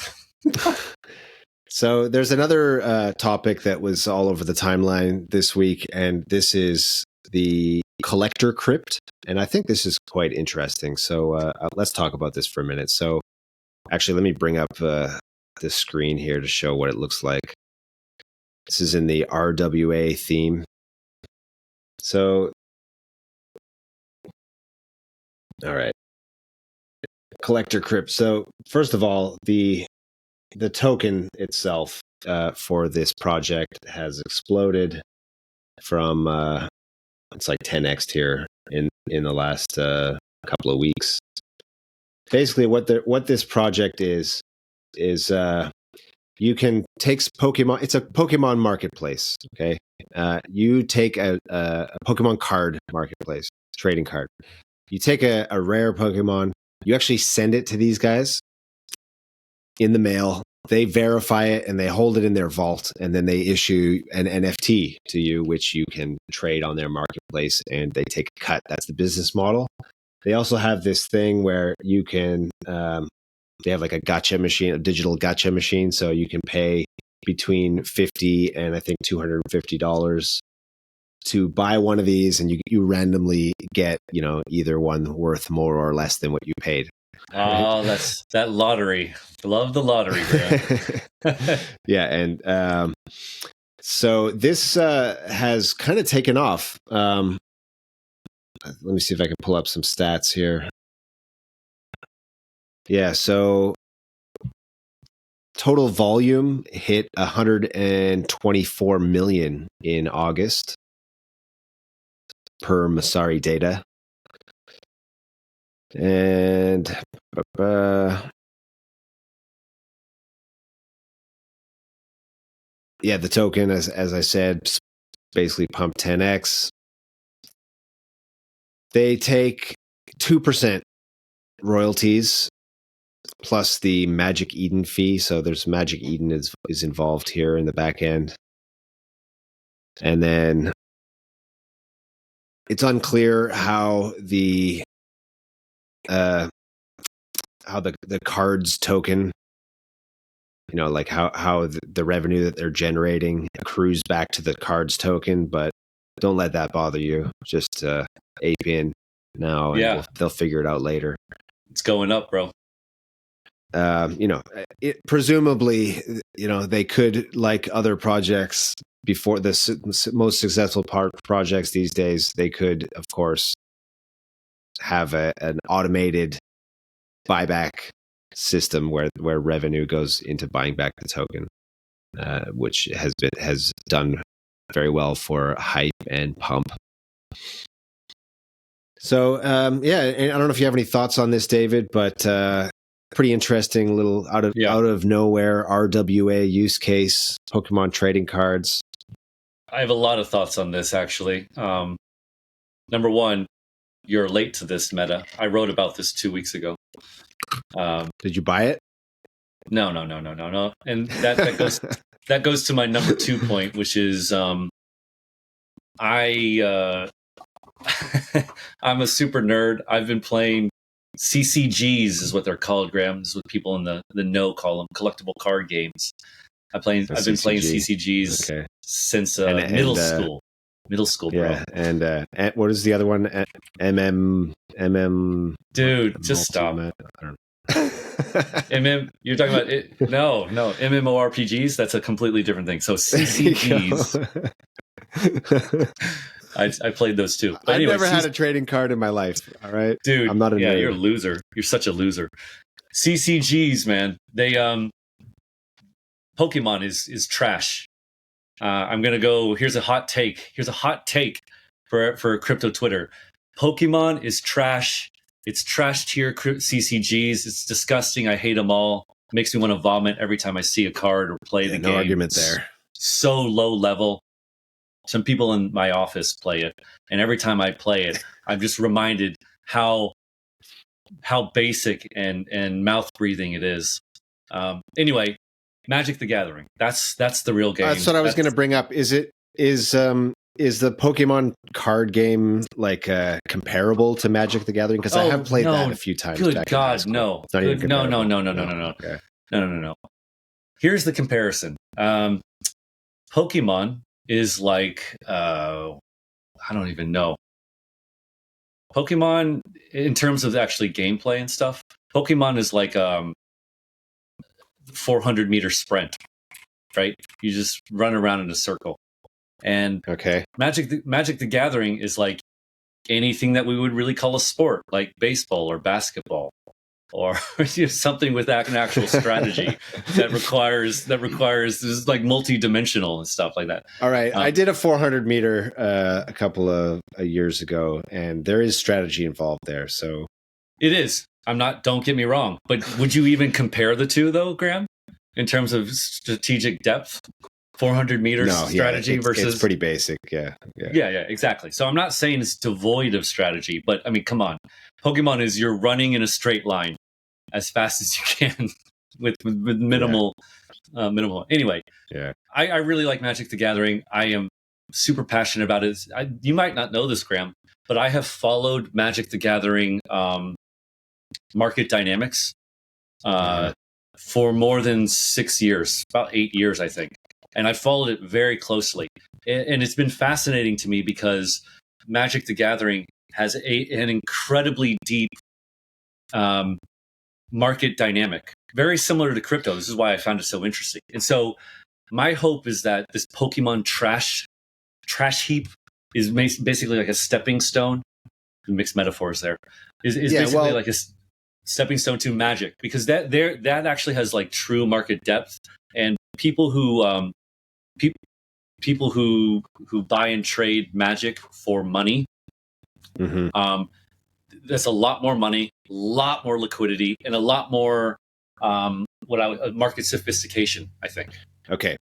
So there's another topic that was all over the timeline this week, and this is the collector crypt. And I think this is quite interesting. So let's talk about this for a minute. So actually, let me bring up this screen here to show what it looks like. This is in the RWA theme. So, all right. Collector crypt. So first of all, the token itself for this project has exploded from it's like 10x here in the last couple of weeks. Basically, what this project is you can take Pokemon. It's a Pokemon marketplace. Okay, you take a Pokemon card marketplace, trading card. You take a rare Pokemon. You actually send it to these guys in the mail. They verify it and they hold it in their vault, and then they issue an NFT to you, which you can trade on their marketplace, and they take a cut. That's the business model. They also have this thing where you can, they have like a gacha machine, a digital gacha machine. So you can pay between $50 and I think $250 to buy one of these, and you randomly get, either one worth more or less than what you paid. Oh, that's that lottery. Love the lottery, Graham. Yeah, and so this has kind of taken off. Let me see if I can pull up some stats here. Yeah, so total volume hit 124 million in August per Masari data. And yeah, the token, as I said, basically pumped 10x. They take 2% royalties plus the Magic Eden fee. So there's Magic Eden is involved here in the back end. And then it's unclear how the cards token, like how the revenue that they're generating accrues back to the cards token, but don't let that bother you. Just ape in now, and they'll figure it out later. It's going up, bro. Presumably, they could, like other projects before, the most successful projects these days, they could, of course, have an automated buyback system where revenue goes into buying back the token, which has done very well for hype and pump. So yeah, and I don't know if you have any thoughts on this, David, but pretty interesting little out of nowhere RWA use case, Pokemon trading cards. I have a lot of thoughts on this, actually. Number one, you're late to this, Meta. I wrote about this 2 weeks ago. Did you buy it? No. And that goes to my number 2 point, which is I'm a super nerd. I've been playing CCGs, is what they're called, Graham. This is what people in the know call them, collectible card games. I've been playing CCGs since middle school. Middle school, bro. Yeah, and what is the other one? MM. Dude, just stop. You're talking about it? No, MMORPGs. That's a completely different thing. So CCGs. I played those too. But I've never had a trading card in my life. All right, dude. I'm not a nerd. You're a loser. You're such a loser. CCGs, man. They Pokemon is trash. I'm gonna go. Here's a hot take. For crypto Twitter. Pokemon is trash. It's trash tier CCGs. It's disgusting. I hate them all. It makes me want to vomit every time I see a card or play the game. No argument there. So low level. Some people in my office play it, and every time I play it, I'm just reminded how basic and mouth breathing it is. Anyway, Magic the Gathering. That's the real game. That's what I was going to bring up. Is the Pokemon card game like comparable to Magic the Gathering? Because I have played that a few times. Good God, no. No. Okay. No. Here's the comparison. Pokemon is like I don't even know. Pokemon, in terms of actually gameplay and stuff, Pokemon is like 400-meter sprint, right? You just run around in a circle. And Magic the Gathering is like anything that we would really call a sport, like baseball or basketball, or something with an actual strategy that requires this is like multi-dimensional and stuff like that. All right, I did a 400-meter a couple of years ago, and there is strategy involved there. So it is. Don't get me wrong, but would you even compare the two though, Graham, in terms of strategic depth? 400 meters strategy versus it's pretty basic. Yeah, exactly. So I'm not saying it's devoid of strategy, but I mean, come on. Pokemon is you're running in a straight line as fast as you can with minimal. Anyway, I really like Magic the Gathering. I am super passionate about it. You might not know this, Graham, but I have followed Magic the Gathering market dynamics for more than 6 years, about 8 years, I think. And I followed it very closely. And it's been fascinating to me because Magic the Gathering has an incredibly deep market dynamic, very similar to crypto. This is why I found it so interesting. And so my hope is that this Pokemon trash heap is basically like a stepping stone. Mixed metaphors there. Is basically like a stepping stone to Magic, because that actually has like true market depth, and people who people who buy and trade Magic for money. That's a lot more money, a lot more liquidity, and a lot more market sophistication, I think. Okay.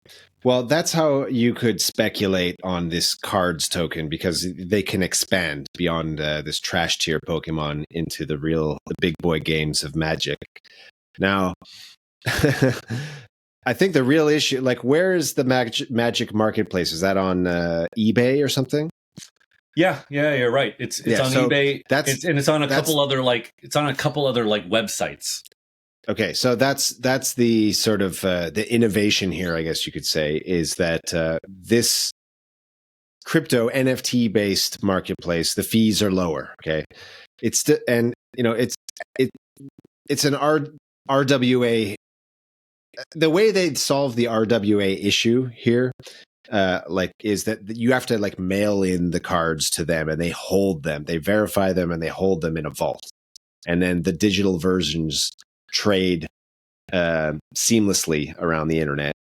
Well, that's how you could speculate on this cards token, because they can expand beyond this trash tier Pokemon into the big boy games of Magic. Now, I think the real issue, like, where is the Magic marketplace? Is that on eBay or something? Yeah, you're right. It's on eBay. It's on a couple other websites. Okay, so that's the sort of the innovation here, I guess you could say, is that this crypto NFT based marketplace, the fees are lower. Okay, it's an RWA. The way they solve the RWA issue here, is that you have to like mail in the cards to them, and they hold them, they verify them, and they hold them in a vault, and then the digital versions trade seamlessly around the internet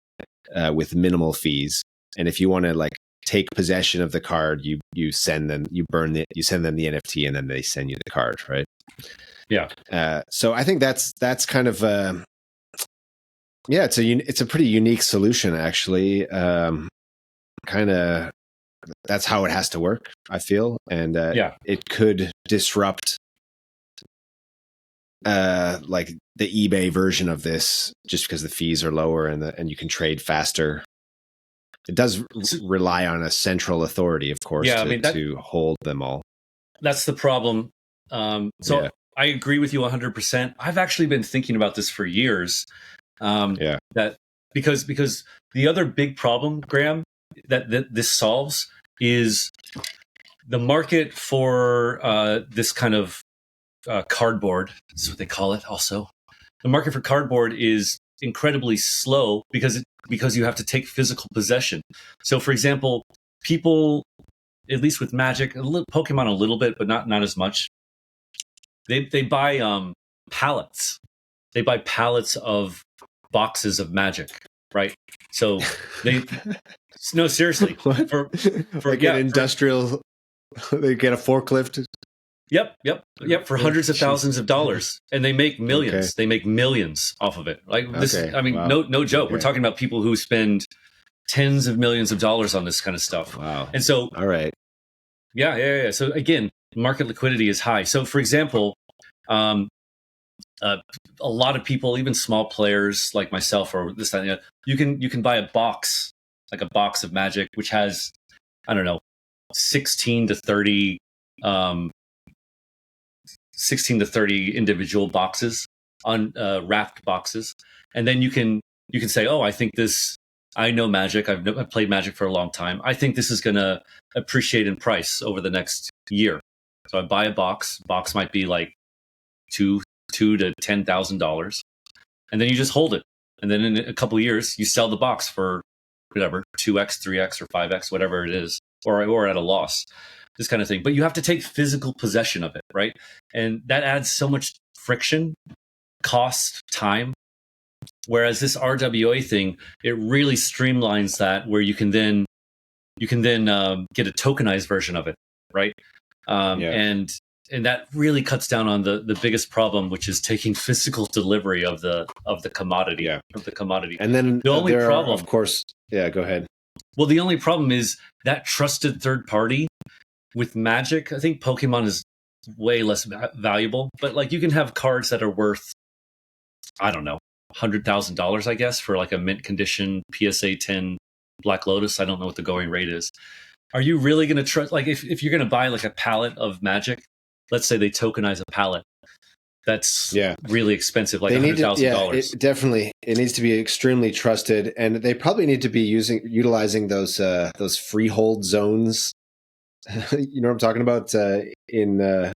with minimal fees. And if you want to like take possession of the card, you send them the NFT, and then they send you the card, right? Yeah. So I think that's kind of it's a pretty unique solution, actually. Kind of that's how it has to work, I feel, and it could disrupt like the eBay version of this, just because the fees are lower and you can trade faster. It does rely on a central authority, of course, to hold them all. That's the problem. I agree with you 100%. I've actually been thinking about this for years. That because the other big problem, Graham, that this solves is the market for this kind of cardboard. That's what they call it. Also, the market for cardboard is incredibly slow because you have to take physical possession. So, for example, people, at least with Magic, Pokemon a little bit, but not as much. They buy pallets. They buy pallets of boxes of Magic, right? So no, seriously, for like an industrial, they get a forklift. Yep. For hundreds of thousands of dollars, and they make millions. Okay. They make millions off of it. Like this, I mean, wow. No joke. Okay. We're talking about people who spend tens of millions of dollars on this kind of stuff. Wow. And so, all right, yeah. So again, market liquidity is high. So, for example, a lot of people, even small players like myself, or this, that, and the other, you can buy a box, like a box of Magic, which has, I don't know, 16 to 30 individual boxes, on wrapped boxes, and then you can say, oh, I think this. I know Magic. I've played Magic for a long time. I think this is going to appreciate in price over the next year. So I buy a box. Box might be like $2,000 to $10,000, and then you just hold it. And then in a couple of years, you sell the box for whatever, 2x, 3x, or 5x, whatever it is, or at a loss. This kind of thing. But you have to take physical possession of it, right? And that adds so much friction, cost, time. Whereas this RWA thing, it really streamlines that, where you can then get a tokenized version of it, right? And that really cuts down on the biggest problem, which is taking physical delivery of the commodity. Of the commodity. And then the only problem, of course, go ahead. Well, the only problem is that trusted third party. With Magic, I think Pokemon is way less valuable, but like you can have cards that are worth, I don't know, $100,000, I guess, for like a mint condition PSA 10 Black Lotus. I don't know what the going rate is. Are you really going to trust? Like if you're going to buy like a pallet of Magic, let's say they tokenize a pallet, that's really expensive, like $100,000. Definitely, it needs to be extremely trusted, and they probably need to be utilizing those freehold zones. You know what I'm talking about, in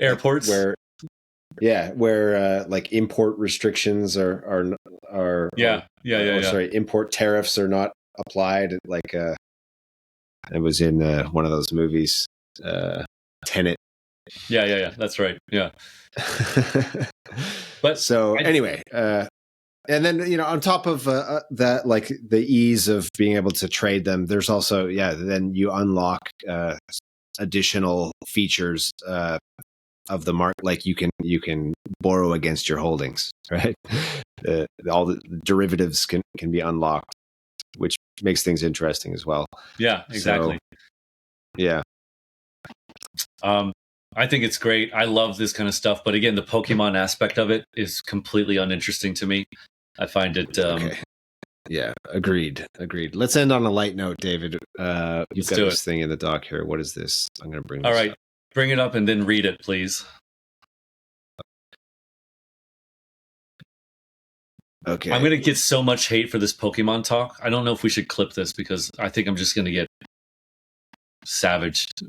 airports, where Yeah, where like import restrictions sorry, import tariffs are not applied. Like it was in one of those movies, Tenet. Yeah. That's right. Yeah. But so anyway, and then on top of that, like the ease of being able to trade them, there's also then you unlock additional features of the market, like you can borrow against your holdings, right? All the derivatives can be unlocked, which makes things interesting as well. Yeah, exactly. So, yeah. I think it's great. I love this kind of stuff, but again, the Pokemon aspect of it is completely uninteresting to me. I find it. Okay. Yeah, agreed. Let's end on a light note, David. You've got this thing in the doc here. What is this? I'm going to bring this All right, up. Bring it up and then read it, please. Okay. I'm going to get so much hate for this Pokemon talk. I don't know if we should clip this because I think I'm just going to get savaged.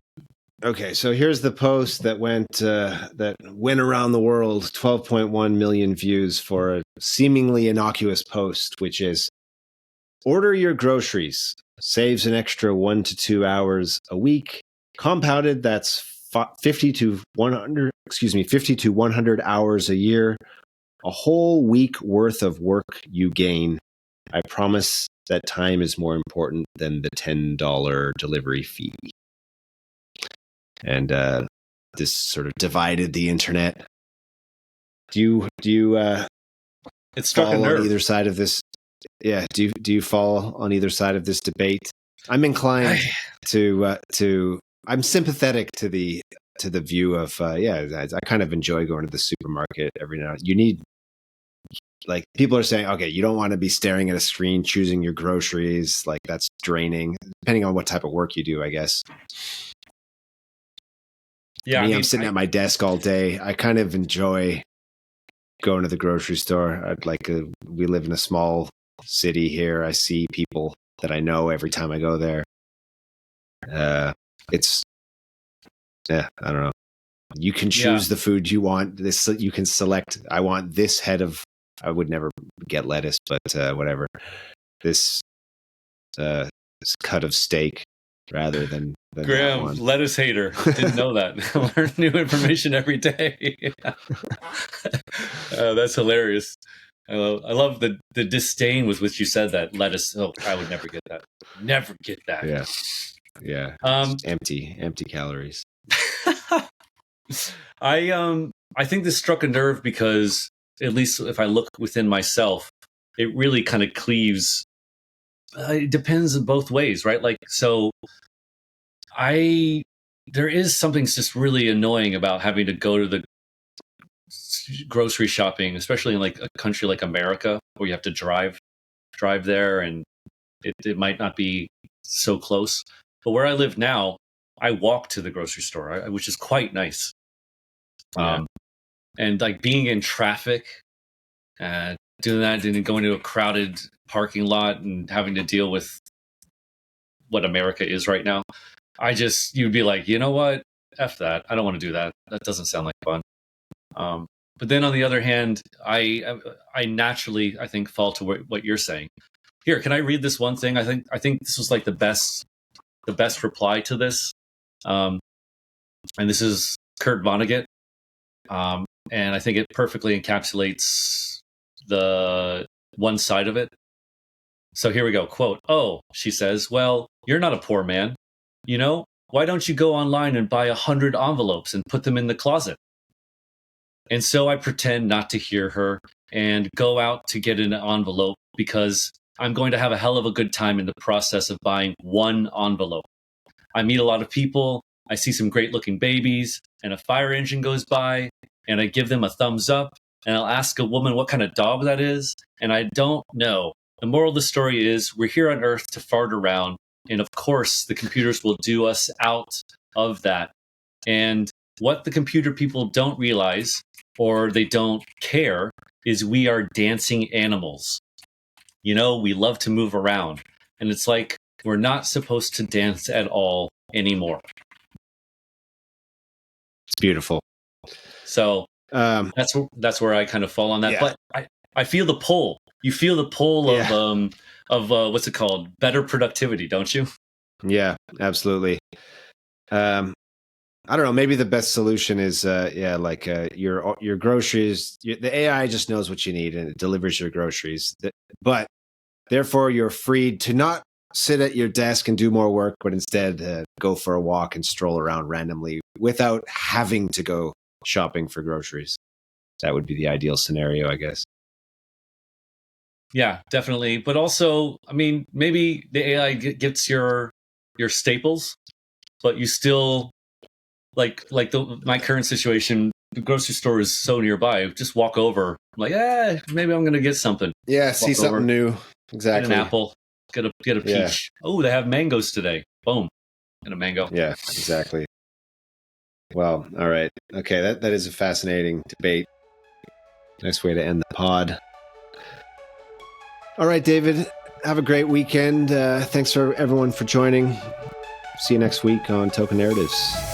Okay, so here's the post that went around the world, 12.1 million views for a seemingly innocuous post, which is order your groceries, saves an extra 1 to 2 hours a week. Compounded, that's 50 to 100 hours a year. A whole week worth of work you gain. I promise that time is more important than the $10 delivery fee. And this sort of divided the internet. Do you it struck fall a nerve on either side of this? Yeah. Do you fall on either side of this debate? I'm inclined to. I'm sympathetic to the view of I kind of enjoy going to the supermarket every now. You need, like, people are saying, okay, you don't want to be staring at a screen choosing your groceries. Like, that's draining, depending on what type of work you do, I guess. Yeah, I'm sitting at my desk all day. I kind of enjoy going to the grocery store. We live in a small city here. I see people that I know every time I go there. I don't know. You can choose the food you want. You can select. I want this head of. I would never get lettuce, but whatever. This cut of steak rather than Graham, that one. Lettuce hater. Didn't know that. Learn new information every day. That's hilarious. I love the disdain with which you said that. Lettuce. Oh, I would never get that. Never get that. Yeah. Empty calories. I think this struck a nerve because, at least if I look within myself, it really kind of cleaves. It depends in both ways, right? Like, so there is something just really annoying about having to go to the grocery shopping, especially in like a country like America, where you have to drive there, and it might not be so close. But where I live now, I walk to the grocery store, which is quite nice. Yeah. And like being in traffic, doing that, and going to a crowded parking lot and having to deal with what America is right now, you'd be like, you know what? F that. I don't want to do that. That doesn't sound like fun. But then on the other hand, I naturally, I think, fall to what you're saying. Here, can I read this one thing? I think this was like the best reply to this. And this is Kurt Vonnegut. And I think it perfectly encapsulates the one side of it. So here we go. Quote, "Oh," she says, "well, you're not a poor man. You know, why don't you go online and buy 100 envelopes and put them in the closet?" And so I pretend not to hear her and go out to get an envelope because I'm going to have a hell of a good time in the process of buying one envelope. I meet a lot of people. I see some great looking babies, and a fire engine goes by, and I give them a thumbs up, and I'll ask a woman what kind of dog that is, and I don't know. The moral of the story is we're here on Earth to fart around, and of course the computers will do us out of that. And what the computer people don't realize, or they don't care, is we are dancing animals. You know, we love to move around, and it's like we're not supposed to dance at all anymore. It's beautiful. So That's where I kind of fall on that. Yeah. But I feel the pull. You feel the pull of what's it called? Better productivity, don't you? Yeah, absolutely. I don't know. Maybe the best solution is, your groceries. The AI just knows what you need and it delivers your groceries. But therefore, you're free to not sit at your desk and do more work, but instead go for a walk and stroll around randomly without having to go shopping for groceries. That would be the ideal scenario, I guess. Yeah, definitely. But also, I mean, maybe the AI gets your staples, but you still my current situation. The grocery store is so nearby. Just walk over. I'm like, maybe I'm gonna get something. Yeah, see something new. Exactly. Get an apple. Get a peach. Yeah. Oh, they have mangoes today. Boom, get a mango. Yeah, exactly. Well, all right. Okay, that is a fascinating debate. Nice way to end the pod. All right, David, have a great weekend. Thanks for everyone for joining. See you next week on Token Narratives.